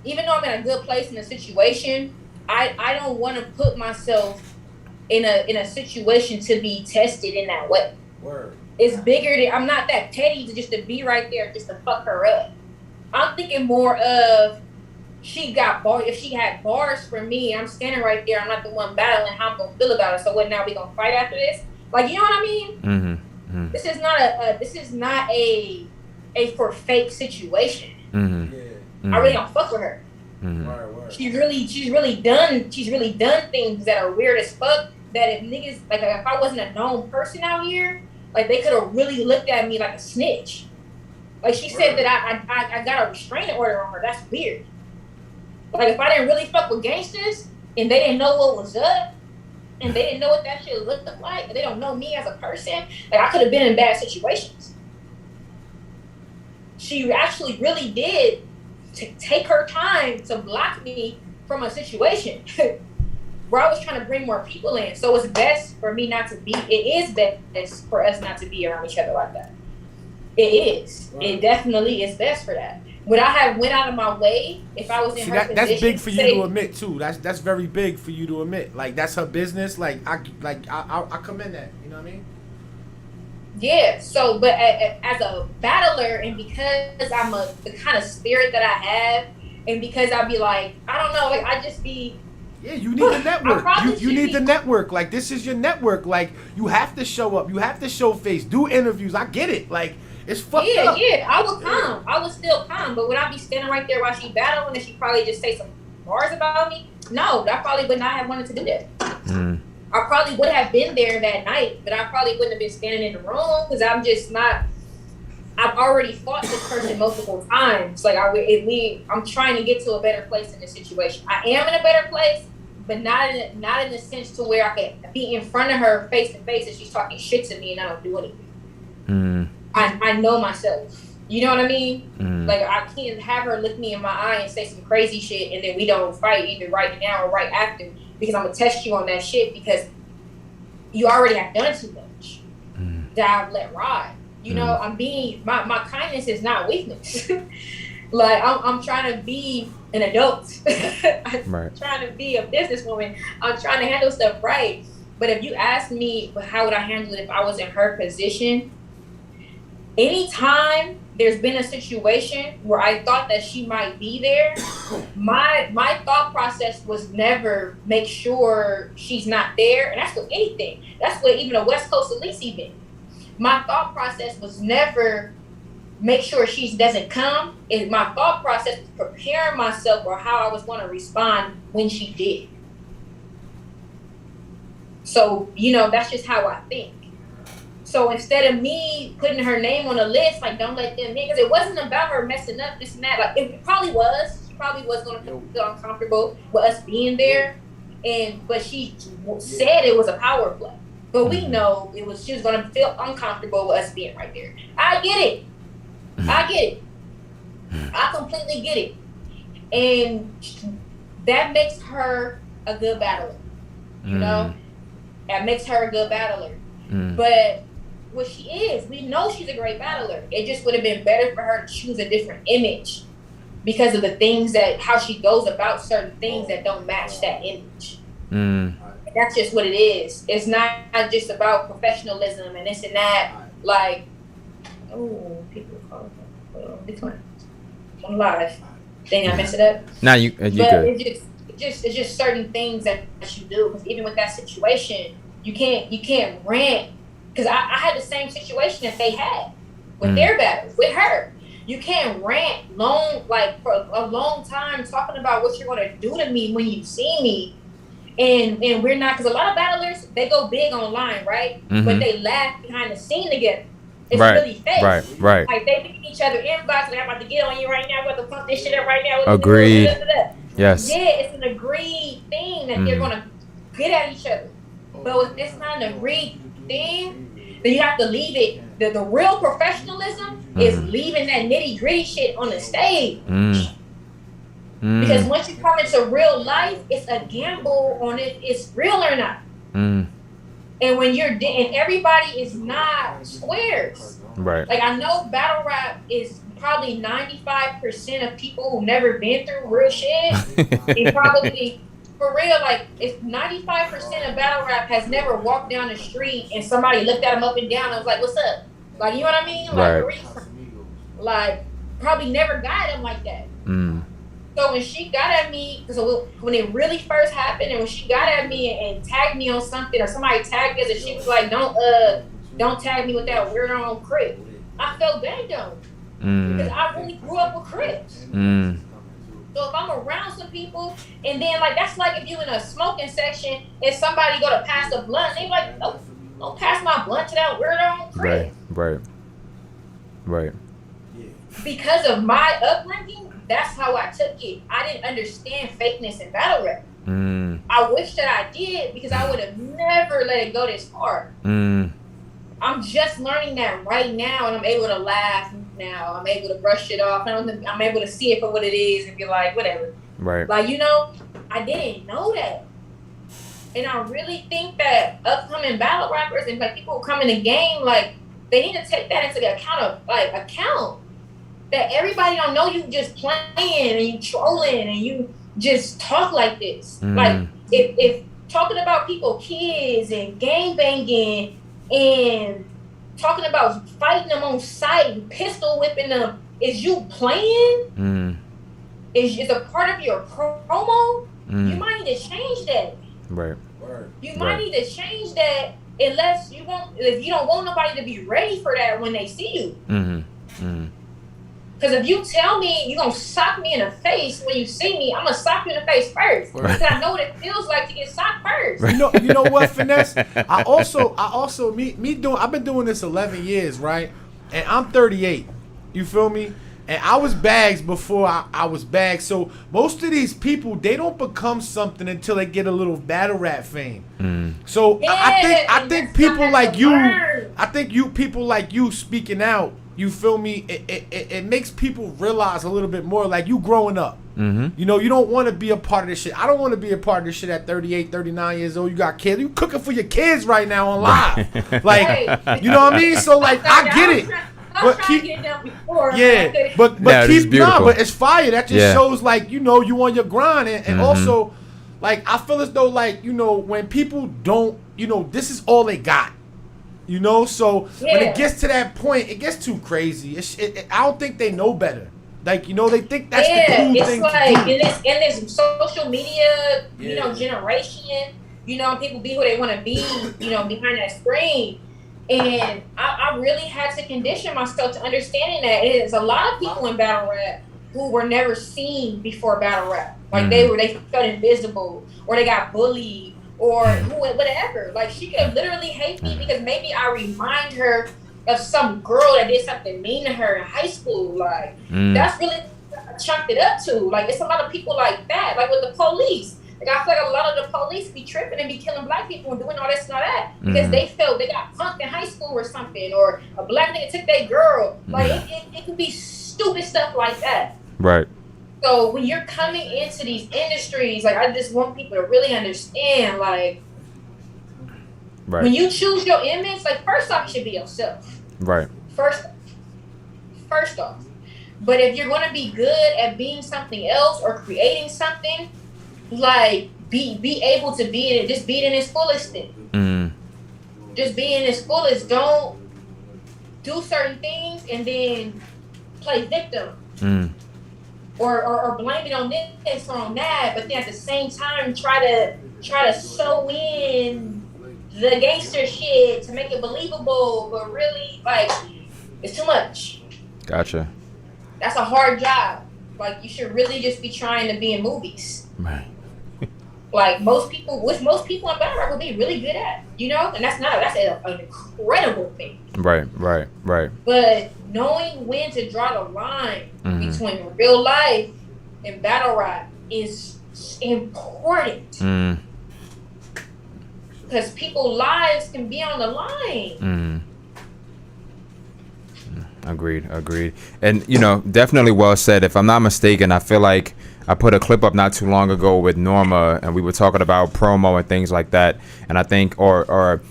even though I'm in a good place in the situation, I don't want to put myself in a situation to be tested in that way. Word. It's bigger than, I'm not that petty to be right there just to fuck her up. I'm thinking more of, she got bars. If she had bars for me, I'm standing right there. I'm not the one battling. How I'm gonna feel about it? So what? Now we gonna fight after this? Like, you know what I mean? Mm-hmm. Mm-hmm. This is not a for fake situation. Mm-hmm. Yeah. Mm-hmm. I really don't fuck with her. Mm-hmm. Word. She's really done things that are weird as fuck. That if niggas, like if I wasn't a known person out here, like they could have really looked at me like a snitch. Like she said that I got a restraining order on her. That's weird. Like if I didn't really fuck with gangsters and they didn't know what was up and they didn't know what that shit looked like and they don't know me as a person, like I could have been in bad situations. She actually really did take her time to block me from a situation where I was trying to bring more people in. So it's best for me not to be, it is best for us not to be around each other like that. It is. Right. It definitely is best for that. Would I have went out of my way if I was in her position? That's big for you to admit too. That's very big for you to admit. Like that's her business. Like I commend that. You know what I mean? Yeah. So, but as a battler, and because I'm the kind of spirit that I have, and because I'd be like, I don't know, like I just be. Yeah, you need the network. You need the network. Like this is your network. Like you have to show up. You have to show face. Do interviews. I get it. Like. It's fucked up. Yeah, I would come. I would still come. But would I be standing right there while she battling and she probably just say some bars about me? No, I probably would not have wanted to do that. Mm. I probably would have been there that night, but I probably wouldn't have been standing in the room because I'm just not. I've already fought this person multiple times. Like I'm trying to get to a better place in this situation. I am in a better place, but not in the sense to where I can be in front of her face to face and she's talking shit to me and I don't do anything. Mm. I know myself. You know what I mean? Mm. Like, I can't have her look me in my eye and say some crazy shit and then we don't fight either right now or right after because I'm going to test you on that shit because you already have done too much that I've let ride. You know, I'm being, my kindness is not weakness. Like, I'm trying to be an adult. I'm trying to be a businesswoman. I'm trying to handle stuff right. But if you ask me, how would I handle it if I was in her position? Anytime there's been a situation where I thought that she might be there, my thought process was never make sure she's not there. And that's with anything. That's with even a West Coast Elise event. My thought process was never make sure she doesn't come. And my thought process was preparing myself for how I was going to respond when she did. So, that's just how I think. So instead of me putting her name on a list, like, don't let them in, because it wasn't about her messing up, this and that. Like, it probably was. She probably was going to feel uncomfortable with us being there. But she said it was a power play. But we know she was going to feel uncomfortable with us being right there. I get it. I completely get it. And that makes her a good battler. That makes her a good battler. But what she is, we know she's a great battler. It just would have been better for her to choose a different image because of the things how she goes about certain things that don't match that image. That's just what it is. It's not just about professionalism and this and that. Like, people call it. I'm live. Dang, I messed it up. Nah, you but good. It's just certain things that you do. Because even with that situation, you can't rant. Because I had the same situation that they had with their battles, with her. You can't rant for a long time talking about what you're going to do to me when you see me. And we're not, because a lot of battlers, they go big online, right? But they laugh behind the scene together. It's really fake. Right. Like, they beat each other inbox, like, I'm about to get on you right now, I'm about to pump this shit up right now. Agreed. Yes. Yeah, it's an agreed thing that they're going to get at each other. But if it's not an agreed thing, then you have to leave it. The real professionalism is leaving that nitty gritty shit on the stage. Because once you come into real life, it's a gamble on if it's real or not. And when and everybody is not squares. Right. Like, I know battle rap is probably 95% of people who've never been through real shit. And probably, for real, like, if 95% of battle rap has never walked down the street and somebody looked at them up and down and was like, what's up? Like, you know what I mean? Like, probably never got them like that. So when she got at me, because when it really first happened, and when she got at me and tagged me on something, or somebody tagged us, and she was like, don't tag me with that weird on Crip. I felt bad though, because I really grew up with Crips. So if I'm around some people, and then, like, that's like if you in a smoking section and somebody go to pass a blunt, they like, don't pass my blunt to that weird on Crip. Right. Because of my upbringing, that's how I took it. I didn't understand fakeness in battle rap. I wish that I did, because I would have never let it go this far. I'm just learning that right now, and I'm able to laugh now. I'm able to brush it off. I'm able to see it for what it is and be like, whatever. Right. Like, I didn't know that. And I really think that upcoming battle rappers and, like, people who come in the game, like, they need to take that into the account that everybody don't know you just playing and you trolling and you just talk like this. Like, if talking about people kids and gang banging and talking about fighting them on sight and pistol whipping them is you playing, is a part of your promo, you might need to change that. Right. You might need to change that if you don't want nobody to be ready for that when they see you. Because if you tell me you're going to sock me in the face when you see me, I'm going to sock you in the face first. Because I know what it feels like to get socked first. You know what, Finesse? I also, I've been doing this 11 years, right? And I'm 38. You feel me? And I was bags before I was bags. So most of these people, they don't become something until they get a little battle rap fame. So I think people like you, people like you speaking out, you feel me? It makes people realize a little bit more, like, you growing up. You know, you don't want to be a part of this shit. I don't want to be a part of this shit at 38, 39 years old. You got kids. You cooking for your kids right now on live. Like, you know what I mean? So, like, I get it. But keep, but it's fire. That just shows, like, you on your grind. And also, like, I feel as though, like, when people don't, this is all they got. You know, so Yeah. when it gets to that point, it gets too crazy. I don't think they know better. Like, you know, they think that's the cool it's thing like to do. in this social media, you know, generation, you know, people be who they want to be, you know, behind that screen. And I really had to condition myself to understanding that it is a lot of people in battle rap who were never seen before battle rap. Like they felt invisible, or they got bullied, or whatever. Like, she could literally hate me because maybe I remind her of some girl that did something mean to her in high school. Like, that's really I chunked it up to. Like, it's a lot of people like that. Like with the police. Like, I feel like a lot of the police be tripping and be killing black people and doing all this and all that because they felt they got punked in high school or something, or a black nigga took their girl. Like, it could be stupid stuff like that. Right. So when you're coming into these industries, like, I just want people to really understand, like, when you choose your image, like, first off, you should be yourself. Right. First off. But if you're going to be good at being something else or creating something, like, be able to be in it. Just be it in its fullest thing. Just be in its fullest. Don't do certain things and then play victim. Or blame it on this or on that, but then at the same time try to sew in the gangster shit to make it believable, but really, like, it's too much. Gotcha. That's a hard job. Like, you should really just be trying to be in movies. Right. Like, which most people in battle rap would be really good at, you know? And that's an incredible thing. Right. But knowing when to draw the line between real life and battle rap is important. Because people's lives can be on the line. Agreed. And, you know, definitely well said. If I'm not mistaken, I feel like I put a clip up not too long ago with Norma, and we were talking about promo and things like that. And I think, or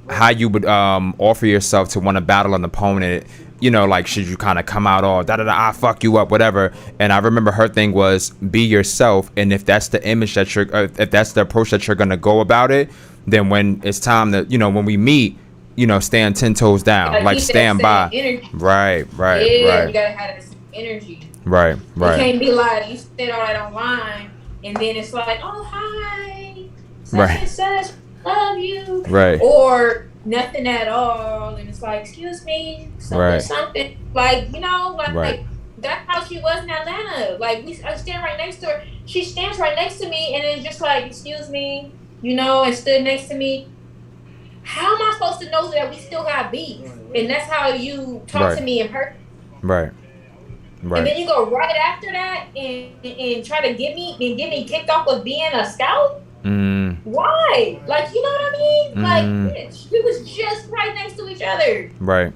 how you would offer yourself to want to battle an opponent. You know, like, should you kind of come out all I fuck you up, whatever. And I remember her thing was be yourself. And if that's the image that if that's the approach that you're going to go about it, then when it's time to, you know, when we meet, you know, stand 10 toes down, like stand by. Energy. Right. Yeah, you gotta have that energy. Right. You can't be like, you stand all right online, and then it's like, oh, hi, such and such, love you. Right. Or nothing at all, and it's like, excuse me, something. Like, you know, like that's how she was in Atlanta. Like, I stand right next to her. She stands right next to me, and it's just like, excuse me, you know, and stood next to me. How am I supposed to know that we still got beef? And that's how you talk to me in person. Right. And then you go right after that and try to get me kicked off of being a scout? Why? Like, you know what I mean? Like, bitch, we was just right next to each other. Right.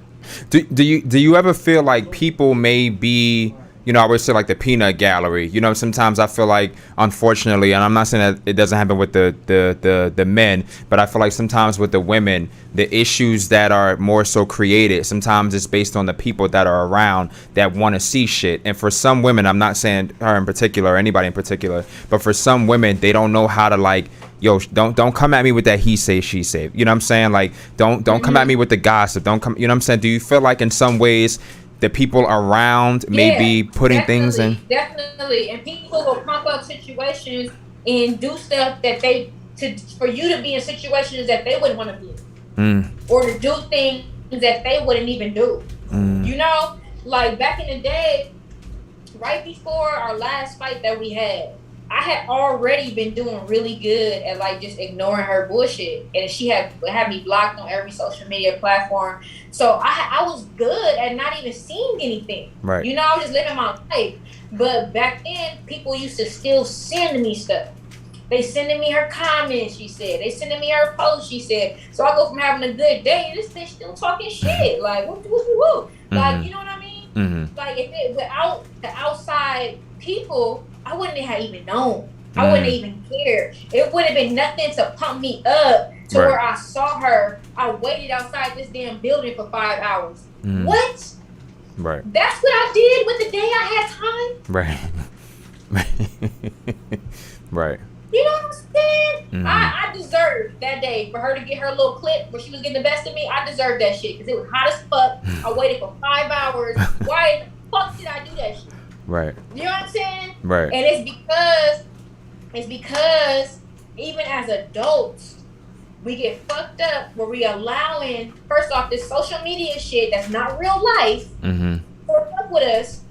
Do you ever feel like people may be, you know, I always say like the peanut gallery, you know, sometimes I feel like, unfortunately, and I'm not saying that it doesn't happen with the men, but I feel like sometimes with the women, the issues that are more so created, sometimes it's based on the people that are around that want to see shit. And for some women, I'm not saying her in particular or anybody in particular, but for some women, they don't know how to, like, yo, don't come at me with that he say, she say. You know what I'm saying? Like, don't come at me with the gossip. Don't come, you know what I'm saying? Do you feel like in some ways the people around may be putting things in? Definitely. And people will pump up situations and do stuff that for you to be in situations that they wouldn't want to be in. Or to do things that they wouldn't even do. You know? Like, back in the day, right before our last fight that we had, I had already been doing really good at, like, just ignoring her bullshit, and she had me blocked on every social media platform. So I was good at not even seeing anything. Right. You know, I was just living my life. But back then, people used to still send me stuff. They sending me her comments, she said. They sending me her posts, she said. So I go from having a good day, and this bitch still talking shit. Like, woo. Like, you know what I mean? Like, if it without the outside people, I wouldn't have even known. I wouldn't have even cared. It would have been nothing to pump me up to where I saw her. I waited outside this damn building for 5 hours. What? Right. That's what I did with the day I had time? Right. Right. You know what I'm saying? I deserved that day for her to get her little clip where she was getting the best of me. I deserved that shit because it was hot as fuck. I waited for 5 hours. Why in the fuck did I do that shit? Right. You know what I'm saying? Right. And it's because even as adults, we get fucked up where we allowing, first off, this social media shit that's not real life to fuck with us.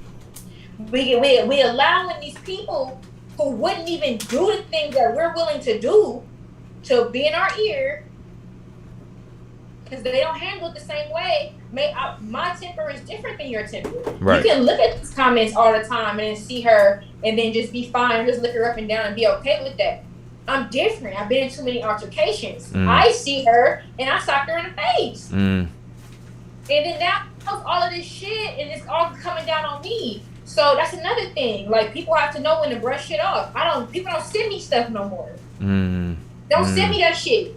We allowing these people who wouldn't even do the things that we're willing to do to be in our ear because they don't handle it the same way. My temper is different than your temper. Right. You can look at these comments all the time and then see her and then just be fine, just look her up and down and be okay with that. I'm different. I've been in too many altercations. I see her and I sock her in the face. And then now all of this shit and it's all coming down on me. So that's another thing. Like, people have to know when to brush shit off. People don't send me stuff no more. Don't send me that shit.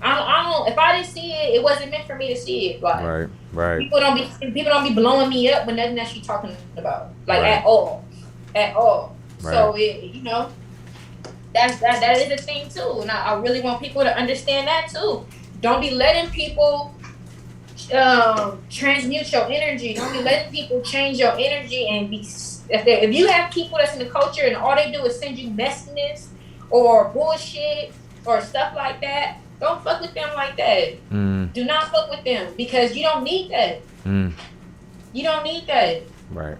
I don't. If I didn't see it, it wasn't meant for me to see it. Like, right. People don't be blowing me up with nothing that she's talking about. Like, at all. Right. So that is a thing too. And I really want people to understand that too. Don't be letting people transmute your energy. Don't be letting people change your energy and be. If you have people that's in the culture and all they do is send you messiness or bullshit or stuff like that, don't fuck with them like that. Do not fuck with them because you don't need that. You don't need that. Right.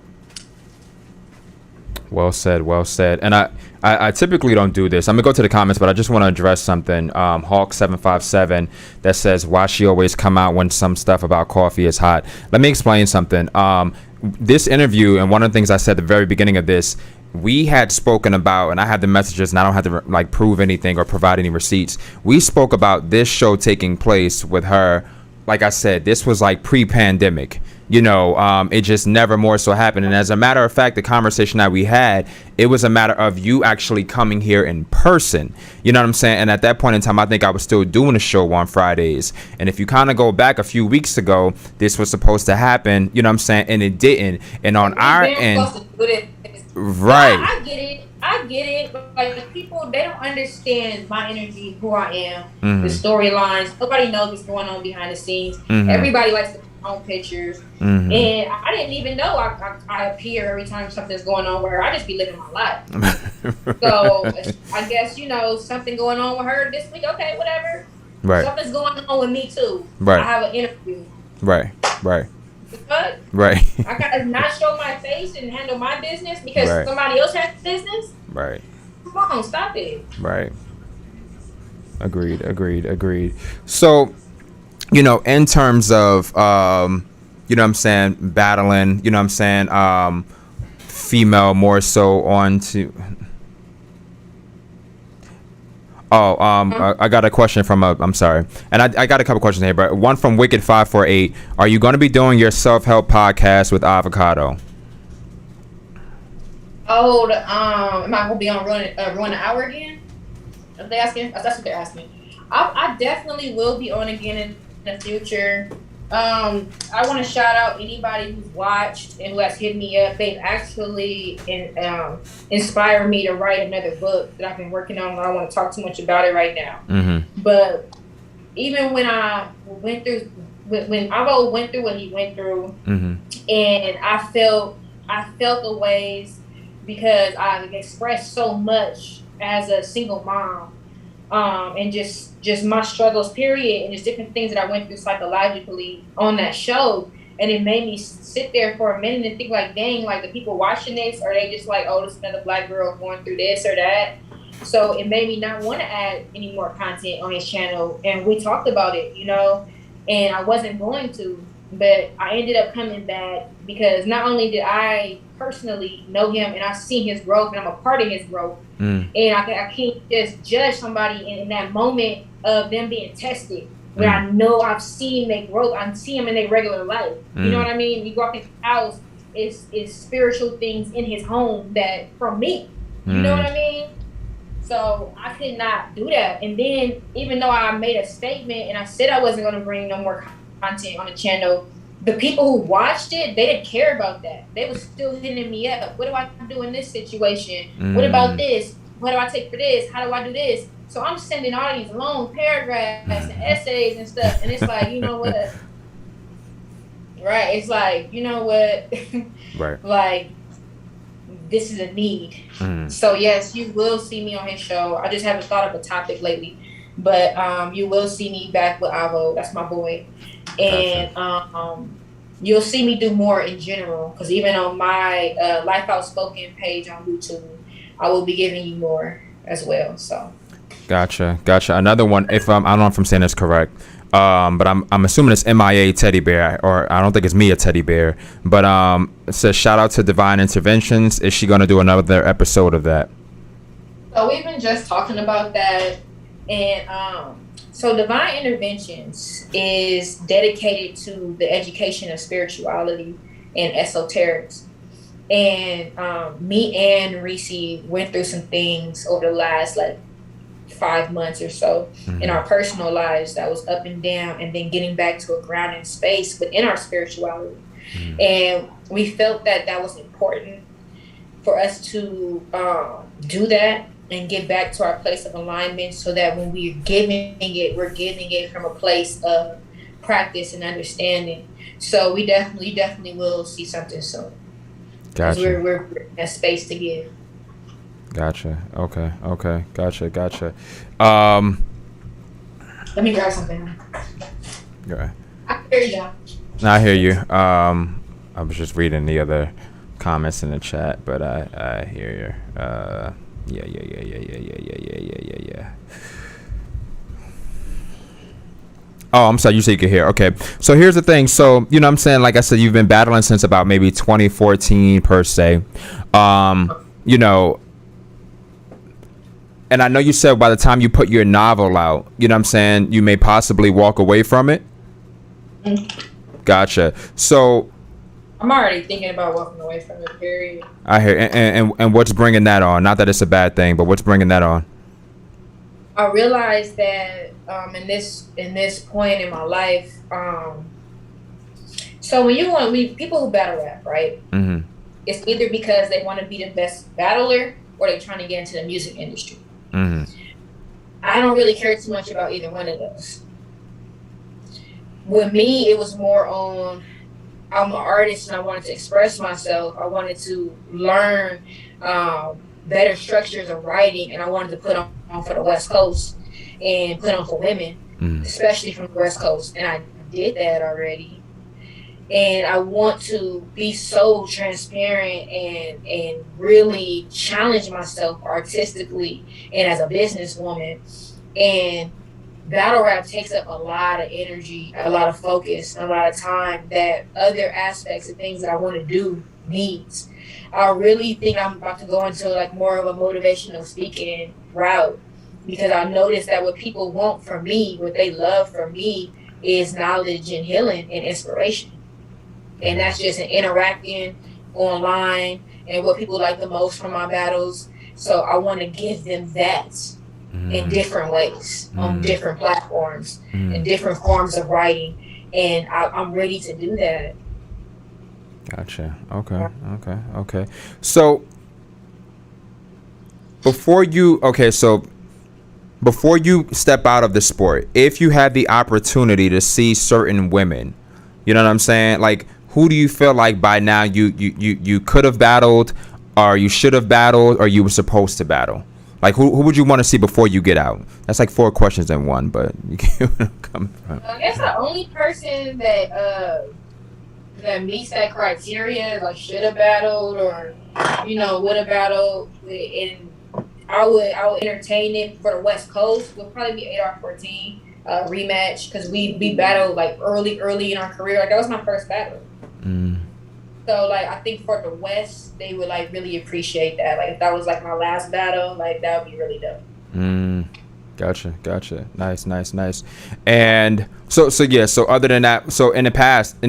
Well said. And I typically don't do this. I'm gonna go to the comments, but I just want to address something. Hawk757 that says, why she always come out when some stuff about coffee is hot. Let me explain something. This interview, and one of the things I said at the very beginning of this, we had spoken about, and I had the messages, and I don't have to like prove anything or provide any receipts. We spoke about this show taking place with her. Like I said, this was like pre-pandemic. It just never more so happened. And as a matter of fact, the conversation that we had, it was a matter of you actually coming here in person. You know what I'm saying? And at that point in time, I think I was still doing a show on Fridays. And if you kind of go back a few weeks ago, this was supposed to happen, you know what I'm saying? And it didn't. And on our end, right. I get it. But like, the people, they don't understand my energy, who I am, the storylines. Nobody knows what's going on behind the scenes. Everybody likes to own pictures, and I didn't even know I appear every time something's going on with her. I just be living my life. So I guess something going on with her this week. Okay, whatever. Right. Something's going on with me too. Right. I have an interview. Right. But right. I gotta not show my face and handle my business because somebody else has business. Right. Come on, stop it. Right. Agreed. So, in terms of, battling, female more so onto. I got a question from I'm sorry. And I got a couple questions here, but one from Wicked548. Are you going to be doing your self-help podcast with Avocado? Oh, am I going to be on Ruin the Hour again? Are they asking? That's what they're asking. I definitely will be on again in the future. I want to shout out anybody who's watched and who has hit me up. They've actually inspired me to write another book that I've been working on. I don't want to talk too much about it right now. But even when I went through, when Avo went through what he went through, and I felt the ways because I expressed so much as a single mom. And just my struggles, period, and just different things that I went through psychologically on that show. And it made me sit there for a minute and think like, dang, like the people watching this, are they just like, oh, this is another Black girl going through this or that? So it made me not want to add any more content on his channel. And we talked about it, and I wasn't going to, but I ended up coming back because not only did I personally know him and I see his growth and I'm a part of his growth, and I can't just judge somebody in that moment of them being tested where I know I've seen their growth. I see them in their regular life. You know what I mean? You go up in his house, it's spiritual things in his home that from me. You know what I mean? So I could not do that. And then even though I made a statement and I said I wasn't going to bring no more content on the channel, the people who watched it, they didn't care about that. They were still hitting me up. What do I do in this situation? What about this? what do I take for this? How do I do this? So I'm sending all these long paragraphs and essays and stuff, and it's like, you know what? Right? It's like, you know what? Right. Like, this is a need. So yes, you will see me on his show. I just haven't thought of a topic lately, but you will see me back with Avo. That's my boy, and you'll see me do more in general. Because even on my Life Outspoken page on YouTube, I will be giving you more as well. So. Gotcha. Another one. If I don't know if I'm saying this correct. But I'm assuming it's MIA Teddy Bear, or I don't think it's Mia Teddy Bear. But it says shout out to Divine Interventions. Is she gonna do another episode of that? So we've been just talking about that, and so Divine Interventions is dedicated to the education of spirituality and esoterics. And me and Reese went through some things over the last 5 months or so in our personal lives that was up and down, and then getting back to a grounding space within our spirituality. And we felt that was important for us to do that and get back to our place of alignment, so that when we're giving it from a place of practice and understanding. So we definitely will see something soon. Gotcha. We're in a space to give. Gotcha. Okay. Gotcha. Let me grab something. Yeah. I hear you. I hear you. I was just reading the other comments in the chat, but I hear you. Yeah. Oh, I'm sorry. You said you could hear. Okay. So here's the thing. So, you know what I'm saying? Like I said, you've been battling since about maybe 2014 per se. You know, and I know you said by the time you put your novel out, you know what I'm saying, you may possibly walk away from it. Gotcha. So I'm already thinking about walking away from it, period. I hear. And what's bringing that on? Not that it's a bad thing, but what's bringing that on? I realized that in this point in my life, so when people who battle rap, right? It's either because they want to be the best battler, or they're trying to get into the music industry. I don't really care too much about either one of those. With me, it was more on, I'm an artist and I wanted to express myself. I wanted to learn better structures of writing, and I wanted to put on for the West Coast and put on for women, especially from the West Coast. And I did that already. And I want to be so transparent and really challenge myself artistically and as a businesswoman. And battle rap takes up a lot of energy, a lot of focus, a lot of time that other aspects of things that I want to do needs. I really think I'm about to go into more of a motivational speaking route, because I noticed that what people want from me, what they love from me, is knowledge and healing and inspiration. And that's just an interacting online and what people like the most from my battles. So I want to give them that in different ways, on different platforms, and different forms of writing. And I'm ready to do that. Gotcha. Okay. So before you step out of the sport, if you had the opportunity to see certain women, you know what I'm saying? Who do you feel like by now you could have battled, or you should have battled, or you were supposed to battle? Who would you want to see before you get out? That's 4 questions in one, but you get where I'm coming from. I guess the only person that meets that criteria, should have battled or would have battled, and I would entertain it for the West Coast, would probably be 8R14 rematch, because we battled early in our career. That was my first battle. So I think for the West, they would really appreciate that. If that was my last battle, that would be really dope. Gotcha. Nice. And so other than that, so in the past,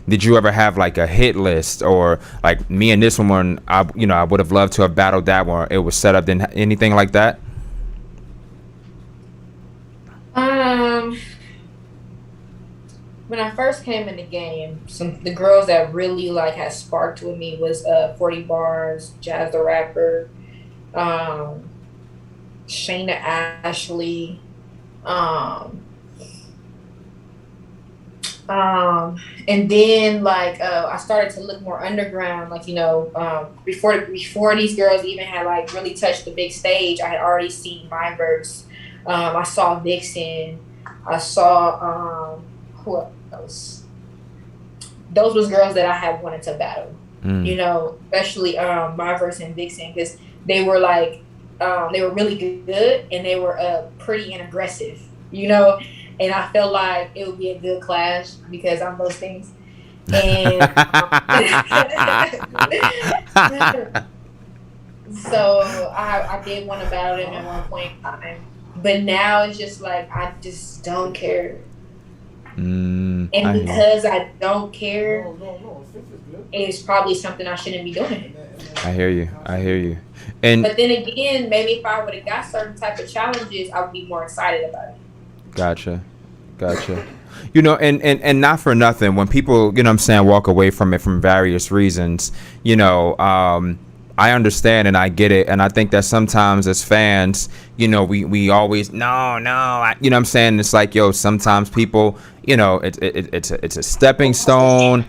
did you ever have a hit list, or me and this one, I would have loved to have battled that one, it was set up, then anything like that? When I first came in the game, the girls that really had sparked with me was 40 Bars, Jazz the Rapper, Shayna Ashley, um, and then like I started to look more underground, like before these girls even had like really touched the big stage, I had already seen Mindverse. I saw Vixen. I saw who else? Those was girls that I had wanted to battle. Especially Mindverse and Vixen, because they were like they were really good and they were pretty and aggressive. And I felt like it would be a good clash because I'm those things. And so I did want to battle them at one point in time. But now it's just like, I just don't care. And because I don't care, it's probably something I shouldn't be doing. I hear you. But then again, maybe if I would have got certain type of challenges, I would be more excited about it. Gotcha. And not for nothing, when people, walk away from it from various reasons, I understand and I get it. And I think that sometimes as fans, we always, it's like, sometimes people, it's a stepping stone.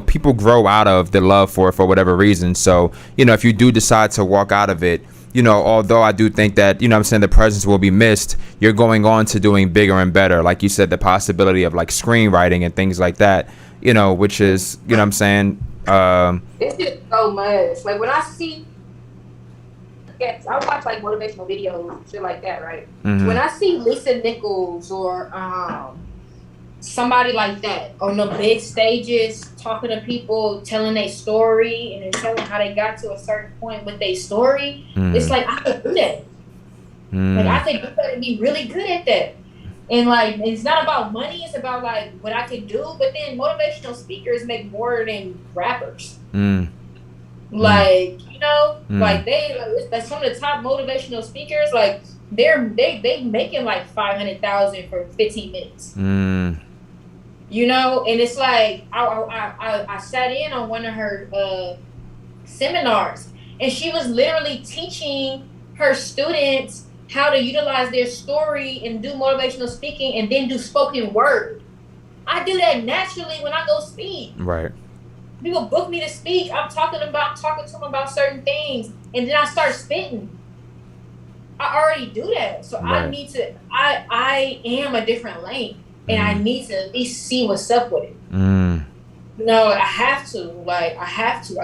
People grow out of the love for it for whatever reason. So, if you do decide to walk out of it, although I do think that, the presence will be missed, you're going on to doing bigger and better. Like you said, the possibility of like screenwriting and things like that, which is, it's just so much. Like when I see, I watch like motivational videos, shit like that, right? Mm-hmm. When I see Lisa Nichols or somebody like that on the big stages talking to people, telling their story and then telling how they got to a certain point with their story, it's like I could do that. Like I could do that and be really good at that. And like it's not about money, it's about like what I could do. But then motivational speakers make more than rappers. Like like that's some of the top motivational speakers. Like they making like 500,000 for 15 minutes. And it's like I sat in on one of her seminars, and she was literally teaching her students how to utilize their story and do motivational speaking and then do spoken word. I do that naturally when I go speak. Right. People book me to speak. I'm talking to them about certain things, and then I start spitting. I already do that. So right. I am a different lane. And I need to at least see what's up with it. No, I have to. I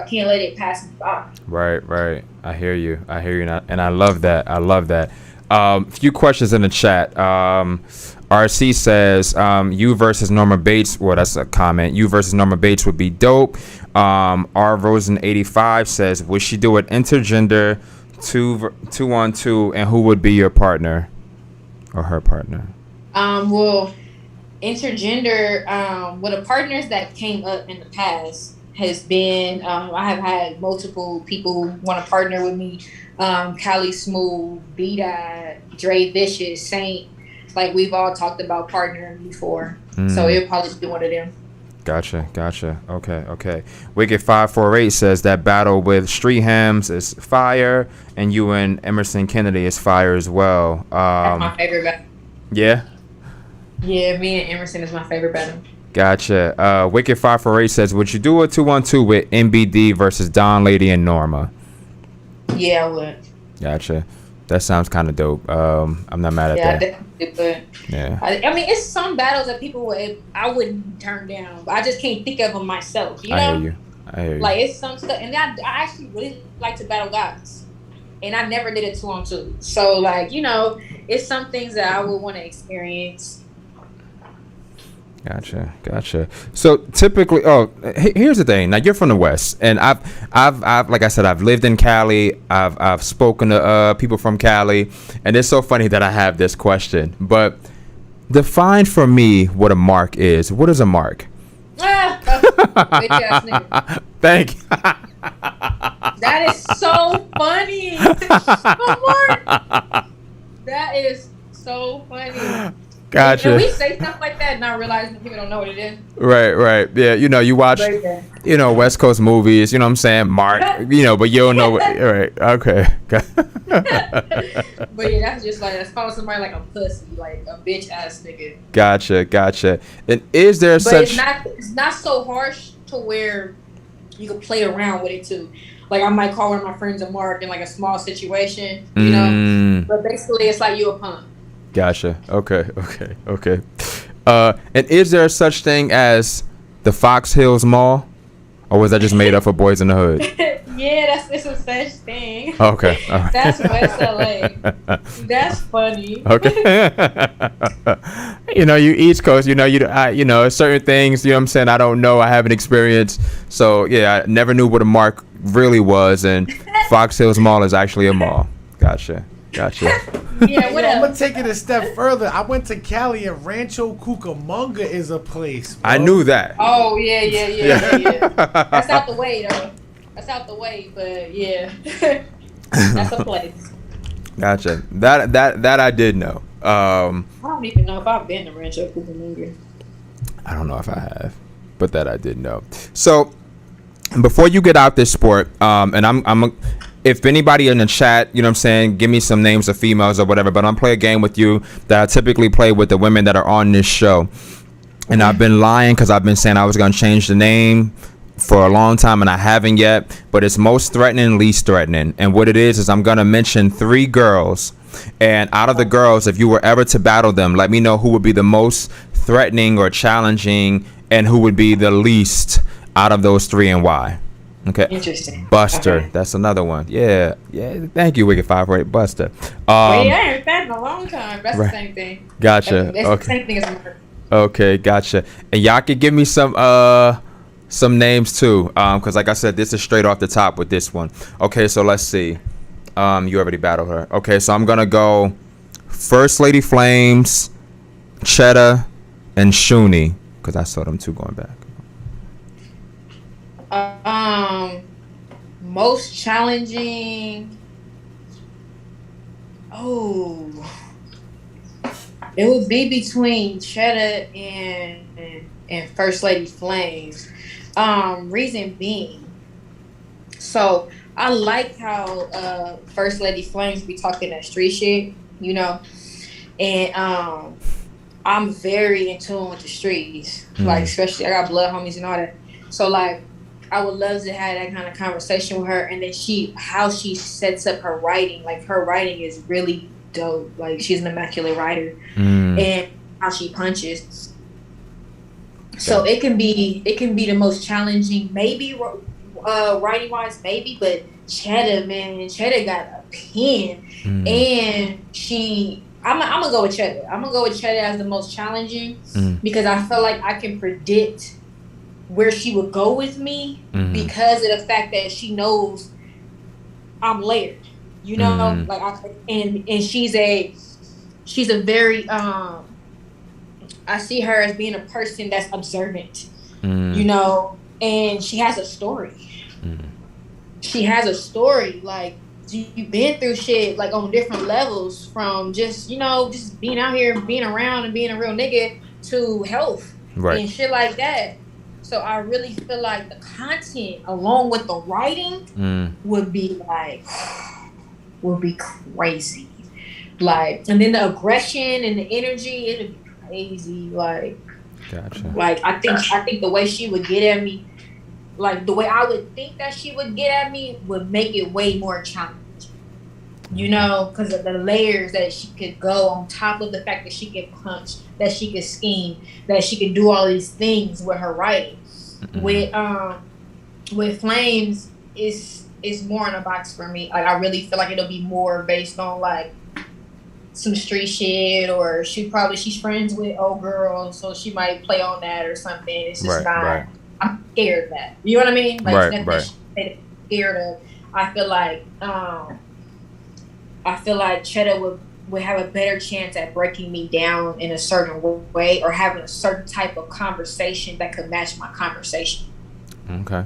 can't let it pass me by. Right. I hear you. And I love that. Few questions in the chat. RC says, you versus Norma Bates. Well, that's a comment. You versus Norma Bates would be dope. R Rosen85 says, would she do an intergender 2-on-2, and who would be your partner or her partner? Well, intergender, the partners that came up in the past has been, I have had multiple people want to partner with me. Cali Smooth, B-Dot, Dre Vicious, Saint. Like we've all talked about partnering before. So it'll probably be one of them. Gotcha. Okay. Wicked 548 says that battle with Street Hams is fire, and you and Emerson Kennedy is fire as well. That's my favorite battle. Yeah? Yeah, me and Emerson is my favorite battle. Gotcha. Wicked 548 says, would you do a 2-on-2 with MBD versus Don Lady and Norma? Yeah, I would. Gotcha. That sounds kind of dope. I'm not mad at that. Yeah, definitely. Yeah. I mean, it's some battles that I wouldn't turn down, but I just can't think of them myself. I hear you. Like it's some stuff, and I actually really like to battle guys, and I never did a 2-on-2. So like it's some things that I would want to experience. Gotcha. So typically, here's the thing. Now you're from the West, and I've like I said, I've lived in Cali. I've spoken to people from Cali, and it's so funny that I have this question. But define for me what a mark is. What is a mark? Bitch-ass nigga. Thank you. That is so funny. That is so funny. And we Gotcha. say stuff like that, not realizing people don't know what it is. Right. Yeah, you watch, Right. West Coast movies, you know what I'm saying? Mark, but you don't know what, right. Okay. But yeah, that's just like, that's calling somebody like a pussy, like a bitch ass nigga. Gotcha. And is there But such... it's not so harsh to where you can play around with it too. Like I might call one of my friends a mark in like a small situation, you know. But basically, it's like you a punk. Gotcha. Okay. And is there such thing as the Fox Hills Mall, or was that just made up for boys in the hood? Yeah, it's a such thing. Okay. All right. That's West LA. That's funny. Okay. You East Coast, certain things, you know what I'm saying, I don't know, I haven't experienced. So yeah, I never knew what a mark really was, and Fox Hills Mall is actually a mall. Gotcha. Yeah, what I'm else? gonna take it a step further. I went to Cali and Rancho Cucamonga is a place, bro. I knew that. Oh yeah. That's out the way though. That's out the way, but yeah. That's a place. Gotcha. That I did know. I don't even know if I've been to Rancho Cucamonga. I don't know if I have, but that I did know. So before you get out this sport, and I'm if anybody in the chat, you know what I'm saying, give me some names of females or whatever, but I'm play a game with you that I typically play with the women that are on this show. And I've been lying because I've been saying I was going to change the name for a long time, and I haven't yet, but it's most threatening, least threatening. And what it is I'm going to mention 3 girls, and out of the girls, if you were ever to battle them, let me know who would be the most threatening or challenging and who would be the least out of those 3 and why. Okay. Interesting. Buster. Okay. That's another one. Yeah. Thank you, Wicked 548 Buster. Wait, I haven't been in a long time. That's right. the same thing. Gotcha. That's Okay. the same thing as murder. Okay, gotcha. And y'all could give me some names too, because like I said, this is straight off the top with this one. Okay, so let's see. You already battled her. Okay, so I'm gonna go First Lady Flames, Cheddar, and Shuni, because I saw them 2 going back. Most challenging. Oh, it would be between Cheddar and First Lady Flames. Reason being, so I like how First Lady Flames be talking that street shit, and I'm very in tune with the streets, like especially I got blood homies and all that. So like I would love to have that kind of conversation with her, and then how she sets up her writing. Like her writing is really dope. Like she's an immaculate writer, and how she punches. So it can be the most challenging, maybe writing wise, maybe. But Cheddar got a pen, and I'm gonna go with Cheddar. I'm gonna go with Cheddar as the most challenging because I feel like I can predict where she would go with me because of the fact that she knows I'm layered, and she's a very I see her as being a person that's observant, and she has a story. She has a story, like you've been through shit like on different levels, from just being out here, being around, and being a real nigga to health and shit like that. So I really feel like the content along with the writing would be crazy. Like, and then the aggression and the energy, it'd be crazy. Like, gotcha. Like I think the way she would get at me, like the way I would think that she would get at me would make it way more challenging. Because of the layers that she could go on top of the fact that she can punch, that she can scheme, that she can do all these things with her writing. With Flames, it's more in a box for me. Like I really feel like it'll be more based on like some street shit, or she's friends with old girls, so she might play on that or something. It's just not. Right. I'm scared of that. You know what I mean? Like right. Scared of. I feel like Cheddar would have a better chance at breaking me down in a certain way, or having a certain type of conversation that could match my conversation. Okay.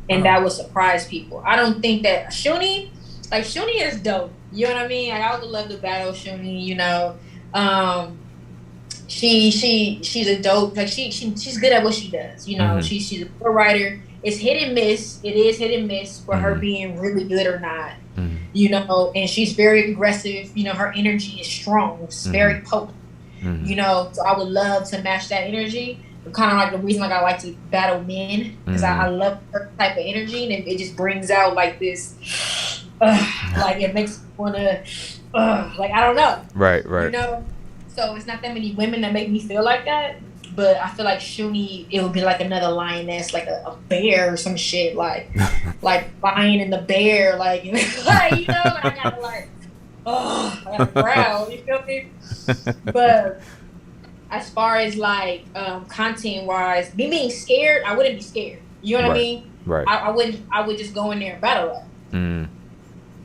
And that would surprise people. I don't think that Shuni is dope. You know what I mean? Like, I would love to battle Shuni, she's a dope, like she's good at what she does. You know, she's a good writer. It's hit and miss. It is hit and miss for her being really good or not. You know, and she's very aggressive. You know, her energy is strong. It's very potent. You know, so I would love to match that energy. Kind of like the reason like I like to battle men, because I love her type of energy, and it just brings out like this, like it makes me wanna, like I don't know. Right. You know, so it's not that many women that make me feel like that. But I feel like Shuni, it would be like another lioness, like a bear or some shit, like Lion and the Bear, like, you know, like I gotta like, I gotta growl, you feel me? But as far as like content wise, me being scared, I wouldn't be scared. You know what I mean? Right. I wouldn't. I would just go in there and battle rap.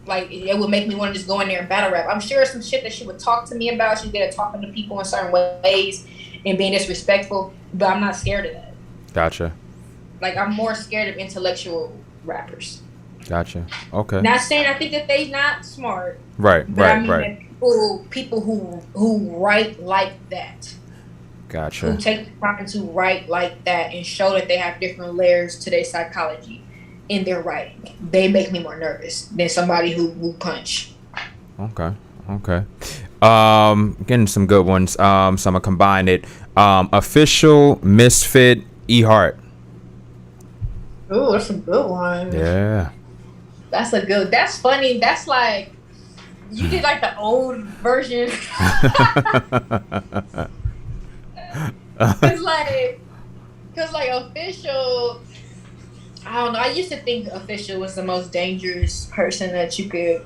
Like it would make me want to just go in there and battle rap. I'm sure some shit that she would talk to me about. She's good at talking to people in certain ways and being disrespectful, but I'm not scared of that. Gotcha. Like I'm more scared of intellectual rappers. Gotcha. Okay. Not saying I think that they not smart. Right. But I mean people who write like that. Gotcha. Who take the time to write like that and show that they have different layers to their psychology in their writing. They make me more nervous than somebody who punch. Okay. Getting some good ones. So I'm gonna combine it. Official, Misfit, E Heart. Ooh, that's a good one. Yeah. That's funny. That's like you did like the old version. Cause like Official, I don't know. I used to think Official was the most dangerous person that you could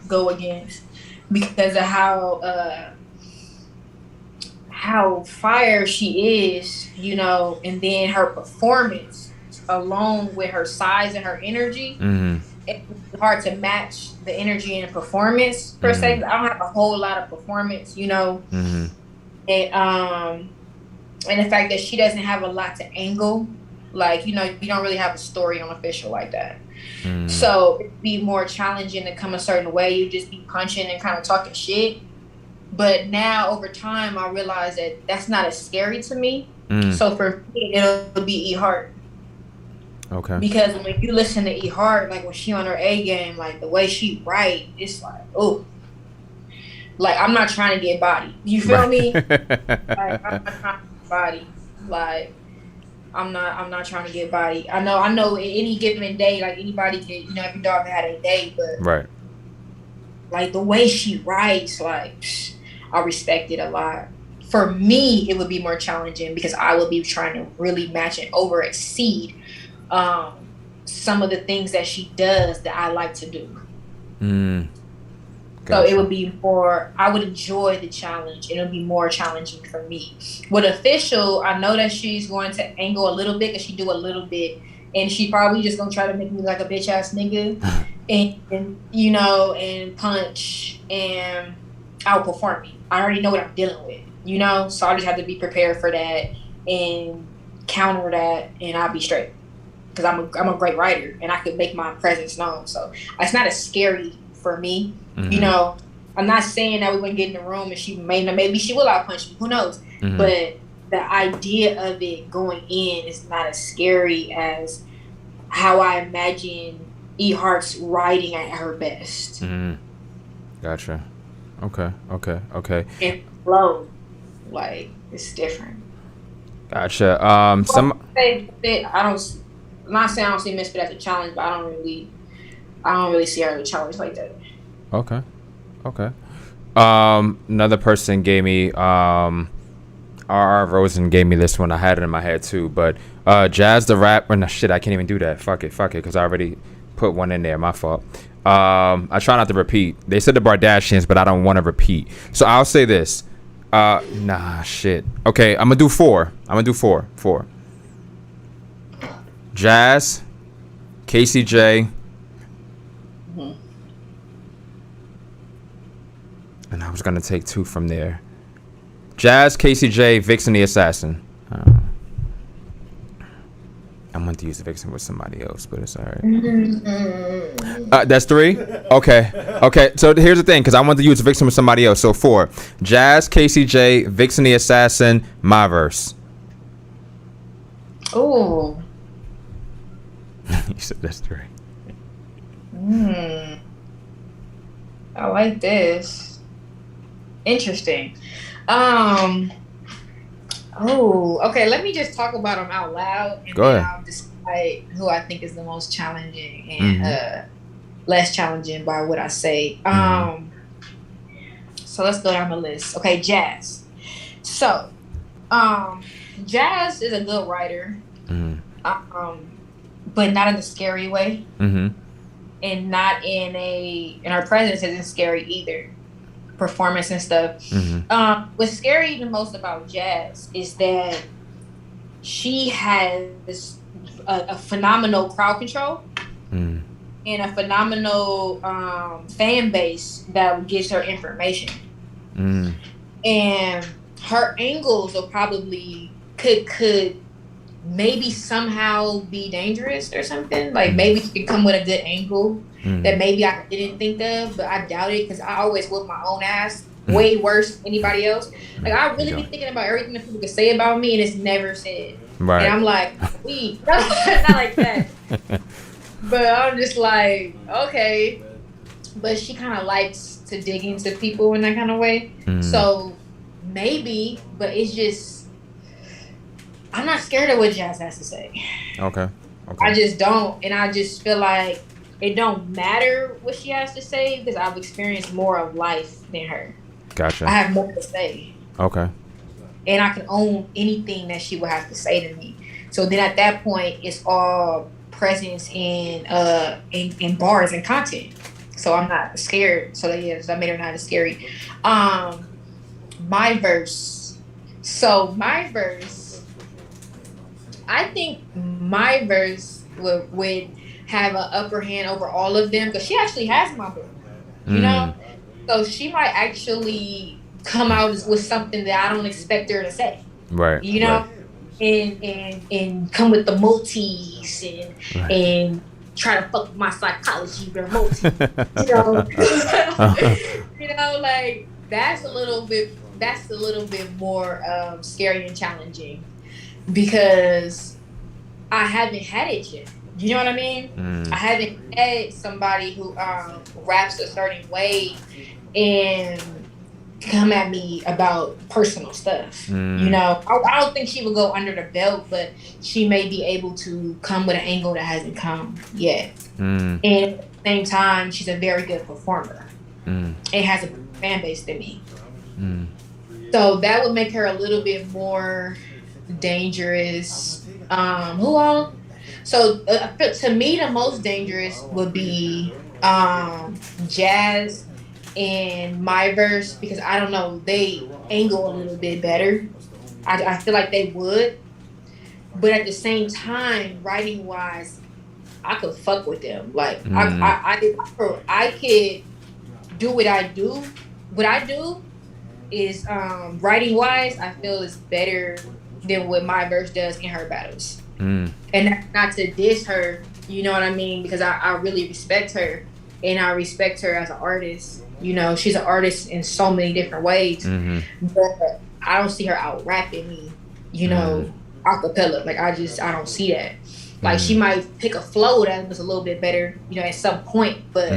go against because of how fire she is, you know, and then her performance along with her size and her energy. It's hard to match the energy and performance per se. I don't have a whole lot of performance, you know, and the fact that she doesn't have a lot to angle, like, you know, you don't really have a story on Official like that. So it'd be more challenging to come a certain way. You just be punching and kind of talking shit. But now over time, I realize that that's not as scary to me. So for me, it'll be E Heart. Okay. Because when you listen to E Heart, like when she on her A game, like the way she write, it's like, oh, like I'm not trying to get body. You feel me? Like I'm not trying to get body. Like I'm not trying to get body. I know any given day, like anybody can, you know, every dog had a day, but like the way she writes, like I respect it a lot. For me, it would be more challenging because I would be trying to really match and over exceed some of the things that she does that I like to do. Gotcha. So it would be more, I would enjoy the challenge. It'll be more challenging for me. With Official, I know that she's going to angle a little bit because she do a little bit. And she probably just going to try to make me like a bitch ass nigga. and, you know, and punch and outperform me. I already know what I'm dealing with, you know? So I just have to be prepared for that and counter that, and I'll be straight. Because I'm a great writer and I could make my presence known. So it's not as scary for me. You know, I'm not saying that we wouldn't get in the room and maybe she will out punch me. Who knows? But the idea of it going in is not as scary as how I imagine E Heart's writing at her best. Gotcha. Okay. And flow, like it's different. Gotcha. I'm not saying I don't see Misfit as a challenge, but I don't really see her as a challenge like that. Okay. Another person gave me R.R. Rosen gave me this one. I had it in my head too, but Jazz the Rap. No, shit, I can't even do that. Fuck it, because I already put one in there. My fault. I try not to repeat. They said the Bardashians, but I don't want to repeat. So I'll say this. Nah, shit. Okay, I'm gonna do four. Four. Jazz, KCJ, and I was gonna take two from there. Jazz, KCJ, Vixen the Assassin. I'm gonna wanted to use Vixen with somebody else, but it's all right. Mm-hmm. That's 3? Okay. So here's the thing, because I wanted to use Vixen with somebody else. So 4. Jazz, KCJ, Vixen the Assassin, my verse. Ooh. You said that's 3. I like this. Interesting. Oh, okay. Let me just talk about them out loud, and Go then ahead. I'll decide who I think is the most challenging and less challenging by what I say. So let's go down the list. Okay, Jazz. So, Jazz is a good writer, but not in a scary way, and not in her presence isn't scary either. Performance and stuff. What's scary the most about Jazz is that she has a phenomenal crowd control and a phenomenal fan base that gives her information. And her angles will probably could maybe somehow be dangerous or something. Like maybe she could come with a good angle that maybe I didn't think of, but I doubt it because I always whoop my own ass way worse than anybody else. Like I really be thinking about everything that people can say about me and it's never said. Right. And I'm like, not like that. But I'm just like, okay. But she kind of likes to dig into people in that kind of way. So maybe, but it's just, I'm not scared of what Jazz has to say. Okay. I just don't. And I just feel like it don't matter what she has to say because I've experienced more of life than her. Gotcha. I have more to say. Okay. And I can own anything that she would have to say to me. So then at that point, it's all presence in bars and content. So I'm not scared. So yes, that made her not as scary. My verse. So my verse, I think my verse would have an upper hand over all of them because she actually has my book, you know? So she might actually come out with something that I don't expect her to say. Right. You know? Right. And come with the multis and try to fuck with my psychology remote. You know? You know, like that's a little bit more scary and challenging because I haven't had it yet. You know what I mean? I haven't had somebody who raps a certain way and come at me about personal stuff. You know, I don't think she would go under the belt, but she may be able to come with an angle that hasn't come yet. And at the same time, she's a very good performer. And has a fan base than me. So that would make her a little bit more dangerous. Who else? So to me, the most dangerous would be Jazz and my verse because I don't know, they angle a little bit better. I feel like they would, but at the same time, writing wise, I could fuck with them. Like I could do what I do. What I do is writing wise, I feel is better than what my verse does in her battles. And that's not to diss her, you know what I mean? Because I really respect her and I respect her as an artist. You know, she's an artist in so many different ways, but I don't see her out rapping me, you know, a cappella. Like I don't see that. Like she might pick a flow that was a little bit better, you know, at some point, but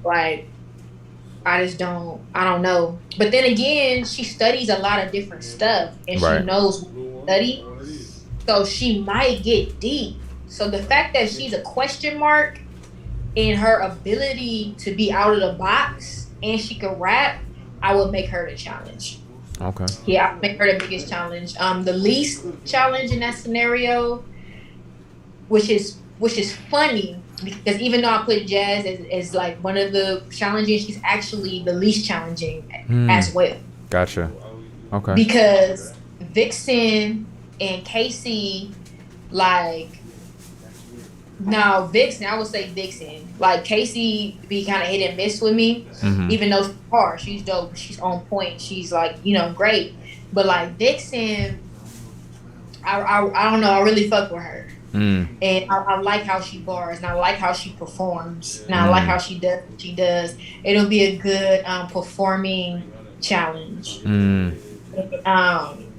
like I don't know. But then again, she studies a lot of different stuff and she knows what to study. So she might get deep. So the fact that she's a question mark in her ability to be out of the box and she can rap, I would make her the challenge. Okay. Yeah, I would make her the biggest challenge. The least challenge in that scenario, which is funny because even though I put Jazz as like one of the challenging, she's actually the least challenging as well. Gotcha. Okay. Because Vixen and Casey, like, no, Vixen, I would say Vixen. Like, Casey be kind of hit and miss with me, even though she's hard. She's dope. She's on point. She's, like, you know, great. But, like, Vixen, I don't know. I really fuck with her. And I like how she bars, and I like how she performs, and I like how she does what she does. It'll be a good performing challenge.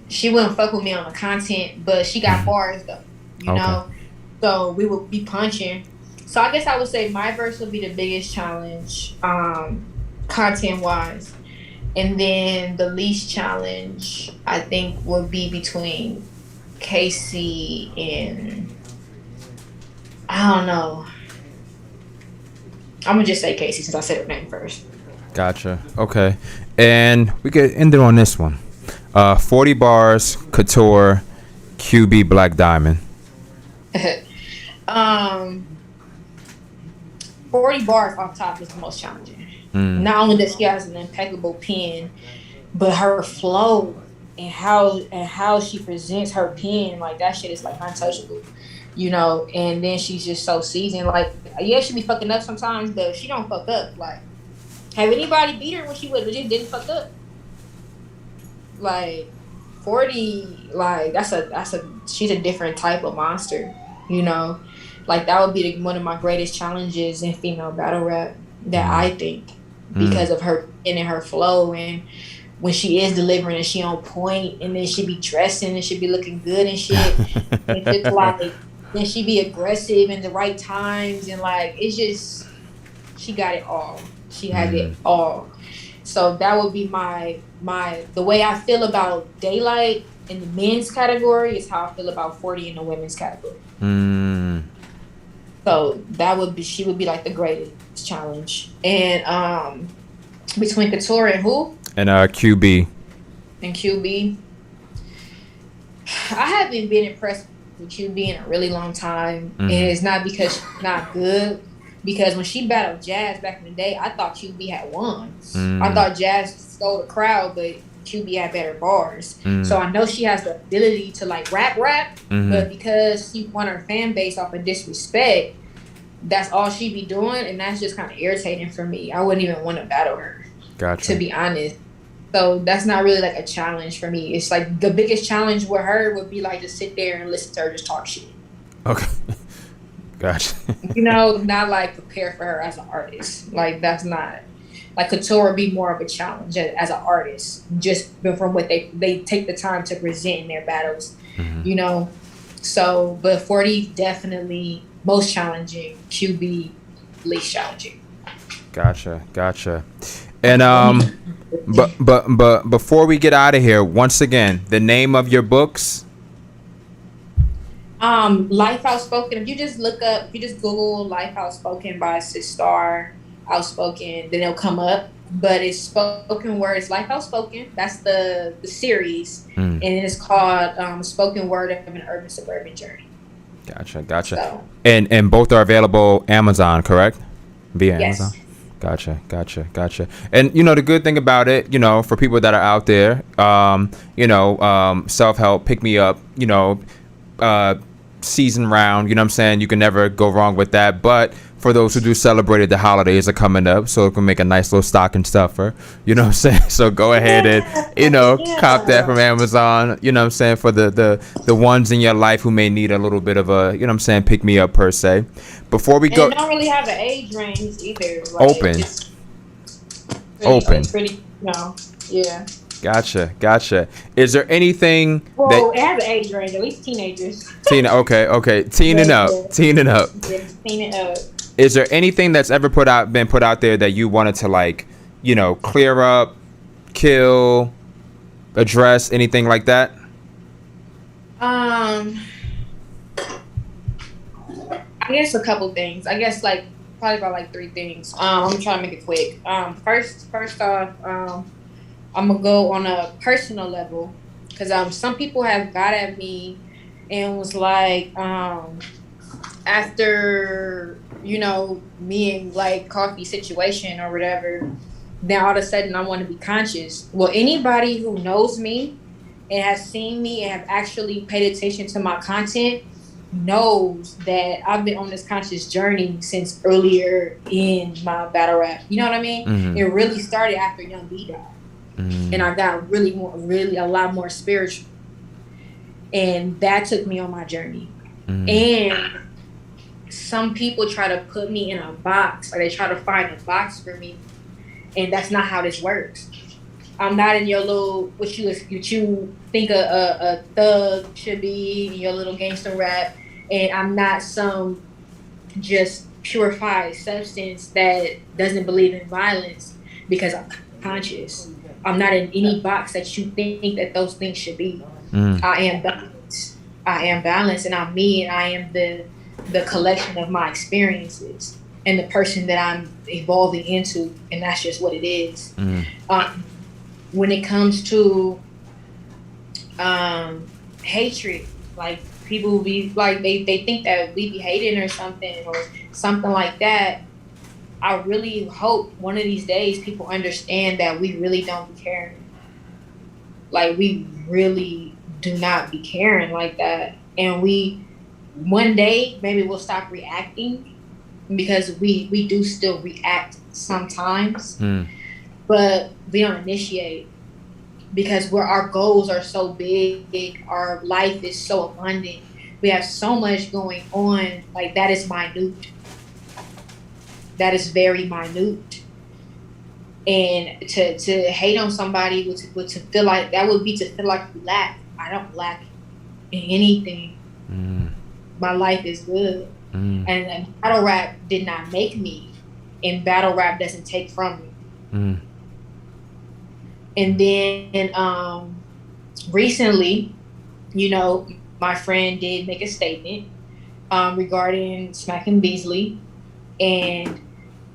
She wouldn't fuck with me on the content, but she got bars though, you know. So we would be punching. So I guess I would say my verse would be the biggest challenge, content wise, and then the least challenge I think would be between Casey and I don't know. I'm gonna just say Casey since I said her name first. Gotcha. Okay, and we could end it on this one. 40 bars, Couture, QB, Black Diamond. 40 bars off top is the most challenging. Not only does she has an impeccable pen, but her flow and how she presents her pen, like that shit is like untouchable, you know. And then she's just so seasoned. Like, yeah, she be fucking up sometimes, but she don't fuck up. Like, have anybody beat her when she was just didn't fuck up? Like 40, like she's a different type of monster, you know. Like that would be one of my greatest challenges in female battle rap that I think, because of her and her flow, and when she is delivering and she on point, and then she be dressing and she be looking good and shit. And just like then she be aggressive in the right times, and like it's just she got it all. She has it all. So that would be my the way I feel about Daylight in the men's category is how I feel about 40 in the women's category. So that would be, she would be like the greatest challenge. And between Couture and who? And QB. And QB. I haven't been impressed with QB in a really long time. And it's not because she's not good. Because when she battled Jazz back in the day, I thought QB had won. I thought Jazz stole the crowd, but QB had better bars. So I know she has the ability to like rap, but because she won her fan base off of disrespect, that's all she be doing, and that's just kind of irritating for me. I wouldn't even want to battle her, to be honest. So that's not really like a challenge for me. It's like the biggest challenge with her would be like to sit there and listen to her just talk shit. Okay. Gotcha. You know, not like prepare for her as an artist. Like that's not like Couture would be more of a challenge as an artist, just from what they take the time to present in their battles, you know. So, but 40 definitely most challenging, QB least challenging. Gotcha. And but before we get out of here, once again, the name of your books. Life Outspoken. If you just Google Life Outspoken by Sistar Outspoken, then it'll come up. But it's spoken words, Life Outspoken. That's the series, and it's called Spoken Word of an Urban Suburban Journey. Gotcha. So, and both are available Amazon, correct? Via yes. Amazon. Gotcha. And you know the good thing about it, you know, for people that are out there, self-help, pick me up, you know, season round, you know what I'm saying? You can never go wrong with that. But for those who do celebrate it, the holidays are coming up, so it can make a nice little stocking stuffer, you know what I'm saying? So go ahead and, you know, cop that from Amazon, you know what I'm saying, for the ones in your life who may need a little bit of a, you know what I'm saying, pick me up per se. Before we go, it don't really have an age range either. Like, open. Pretty, yeah. Gotcha. Is there anything it has an age range, at least teenagers. Okay. Teen and up. Yeah, teen and up. Is there anything that's ever been put out there that you wanted to, like, you know, clear up, kill, address, anything like that? I guess a couple things. I guess probably about like 3 things. I'm trying to make it quick. First off, I'm gonna go on a personal level, because some people have got at me and was like, after, you know, me and like Coffee situation or whatever, then all of a sudden I want to be conscious. Well, anybody who knows me and has seen me and have actually paid attention to my content knows that I've been on this conscious journey since earlier in my battle rap. You know what I mean? It really started after Young B died. And I got really a lot more spiritual. And that took me on my journey. And some people try to put me in a box, or they try to find a box for me, and that's not how this works. I'm not in your little what you think a thug should be in your little gangster rap, and I'm not some just purified substance that doesn't believe in violence because I'm conscious. I'm not in any box that you think that those things should be. I am balanced. I am balanced, and I'm me, and I am the collection of my experiences and the person that I'm evolving into, and that's just what it is. When it comes to hatred, like people be like they think that we be hating or something like that. I really hope one of these days people understand that we really don't be caring. Like we really do not be caring like that, and one day maybe we'll stop reacting, because we do still react sometimes, but we don't initiate because our goals are so big, our life is so abundant, we have so much going on. Like that is minute. That is very minute. And to hate on somebody would to feel like that would be to feel like you lack. I don't lack in anything. My life is good. And battle rap did not make me, and battle rap doesn't take from me. And then recently, my friend did make a statement regarding Smacking Beasley, and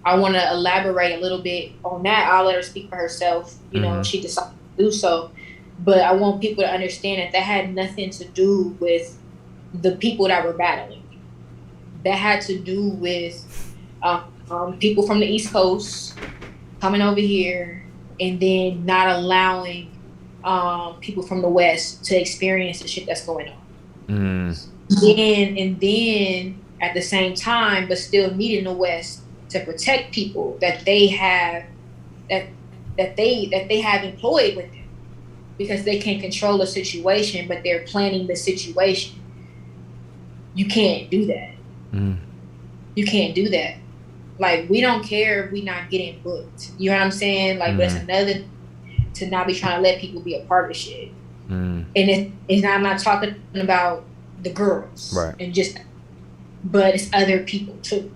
I want to elaborate a little bit on that. I'll let her speak for herself, she decided to do so. But I want people to understand that had nothing to do with the people that were battling. That had to do with people from the East Coast coming over here and then not allowing people from the West to experience the shit that's going on. And then at the same time, but still needing the West to protect people that they have that they have employed with them, because they can't control the situation, but they're planning the situation. You can't do that. You can't do that. Like, we don't care if we not getting booked. You know what I'm saying? Like, but it's another to not be trying to let people be a part of shit. And I'm not talking about the girls, right? And but it's other people too.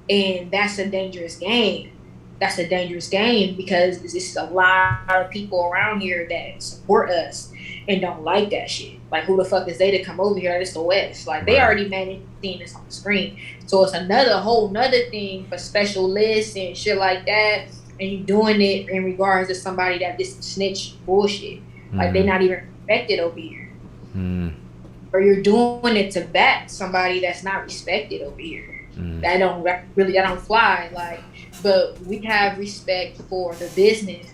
And that's a dangerous game. That's a dangerous game, because there's a lot of people around here that support us and don't like that shit. Like, who the fuck is they to come over here? It's the West. Like, they already managed seeing this on the screen. So it's whole nother thing for special lists and shit like that. And you doing it in regards to somebody that just snitch bullshit. Like, they're not even respected over here. Or you're doing it to back somebody that's not respected over here. That don't fly. Like, but we have respect for the business,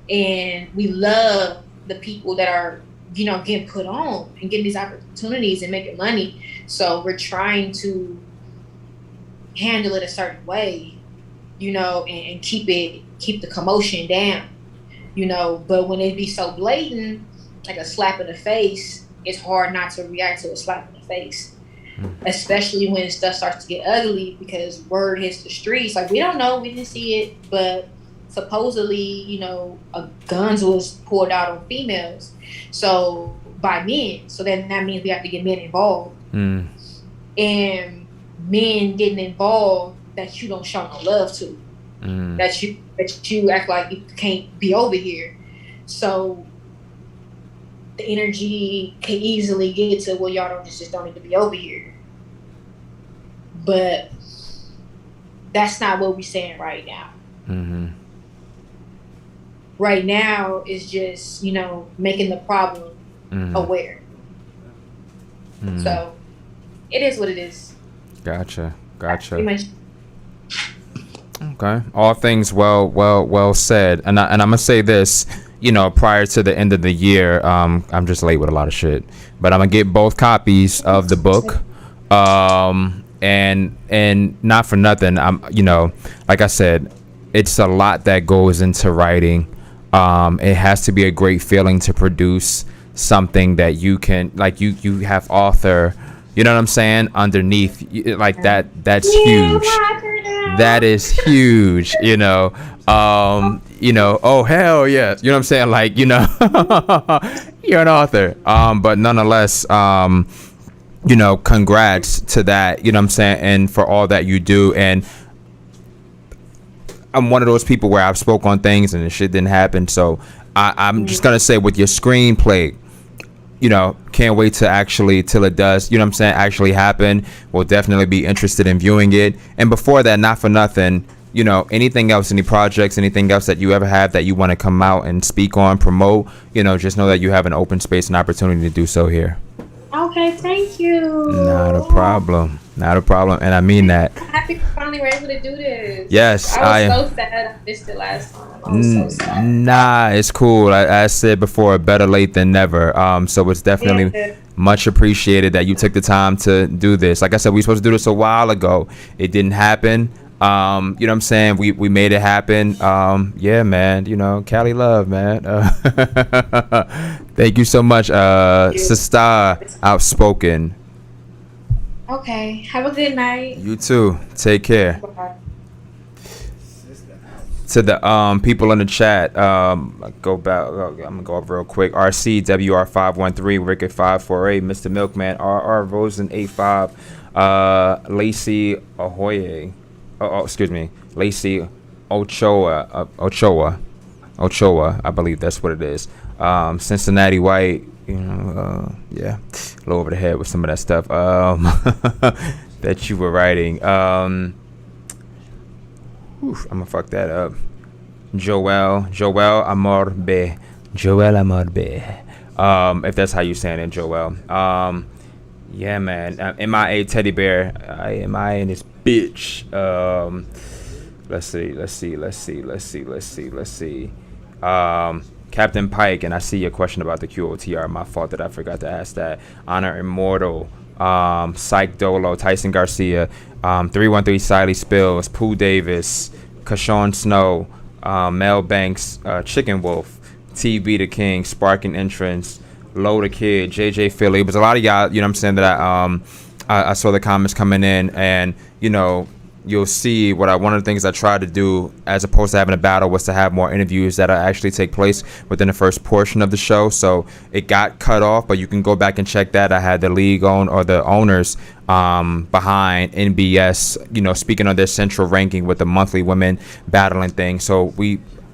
and we love the people that are, getting put on and getting these opportunities and making money. So we're trying to handle it a certain way, and keep the commotion down, but when it be so blatant, like a slap in the face, it's hard not to react to a slap in the face. Especially when stuff starts to get ugly, because word hits the streets. Like, we don't know, we didn't see it, but supposedly, guns was pulled out on females, so by men. So then that means we have to get men involved, and men getting involved that you don't show no love to, that you act like you can't be over here. So the energy can easily get to, well, y'all just don't need to be over here. But that's not what we're saying right now. Right now is just, making the problem aware. So it is what it is. Gotcha. Okay. All things well said. And I'm gonna say this, prior to the end of the year, I'm just late with a lot of shit, but I'm gonna get both copies of the book. And not for nothing, I'm, like I said, it's a lot that goes into writing. It has to be a great feeling to produce something that you can, like, you have author, you know what I'm saying, underneath, like that's huge. That is huge, you know. Oh hell yeah, you know what I'm saying, like, you know. You're an author, but nonetheless, congrats to that, you know what I'm saying, and for all that you do. And I'm one of those people where I've spoke on things and the shit didn't happen, so I'm just gonna say, with your screenplay, can't wait to actually, till it does, you know what I'm saying, actually happen. We'll definitely be interested in viewing it. And before that, not for nothing, anything else, any projects, anything else that you ever have that you want to come out and speak on, promote, just know that you have an open space and opportunity to do so here. Okay, thank you. Not a problem. And I mean that. I'm happy we finally were able to do this. Yes, I was so sad I missed it last time. I was so sad. Nah, it's cool. I said before, better late than never. So it's definitely much appreciated that you took the time to do this. Like I said, we were supposed to do this a while ago. It didn't happen. You know what I'm saying? We made it happen. Yeah, man, Cali love, man. Thank you so much, Sistar, Outspoken. Okay, have a good night. You too. Take care. Bye. To the people in the chat, go back. I'm gonna go up real quick. RC WR513, Ricket 548, Mr. Milkman, RR Rosen 85, Lacey Ahoye. Excuse me, Lacey Ochoa, I believe that's what it is. Cincinnati White, yeah, low over the head with some of that stuff that you were writing. I'm gonna fuck that up. Joel Amorbe, if that's how you saying it, Joel. Yeah, man. MIA Teddy Bear. MIA in this bitch. Let's see. Captain Pike, and I see your question about the QOTR. My fault that I forgot to ask that. Honor Immortal. Psych Dolo, Tyson Garcia, 313 Siley Spills, Pooh Davis, Kashawn Snow, Mel Banks, Chicken Wolf, TB the King, Sparking Entrance, Low the Kid, JJ Philly. It was a lot of y'all, you know what I'm saying, that I saw the comments coming in, and you'll see one of the things I tried to do, as opposed to having a battle, was to have more interviews that actually take place within the first portion of the show. So it got cut off, but you can go back and check that. I had the league the owners behind NBS, speaking on their central ranking with the monthly women battling thing. So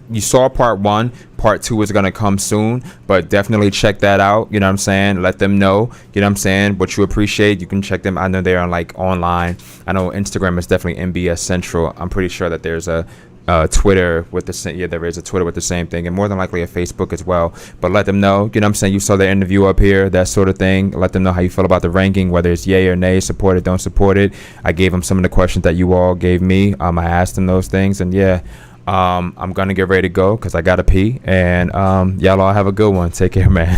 you saw part 1. Part 2 is going to come soon, but definitely check that out. You know what I'm saying? Let them know, you know what I'm saying, what you appreciate. You can check them. I know they're on online. I know Instagram is definitely MBS Central. I'm pretty sure that there's a Twitter with there is a Twitter with the same thing, and more than likely a Facebook as well. But let them know, you know what I'm saying, you saw their interview up here, that sort of thing. Let them know how you feel about the ranking, whether it's yay or nay, support it, don't support it. I gave them some of the questions that you all gave me. I asked them those things, and yeah. I'm gonna get ready to go because I gotta pee, and y'all all have a good one. Take care, man.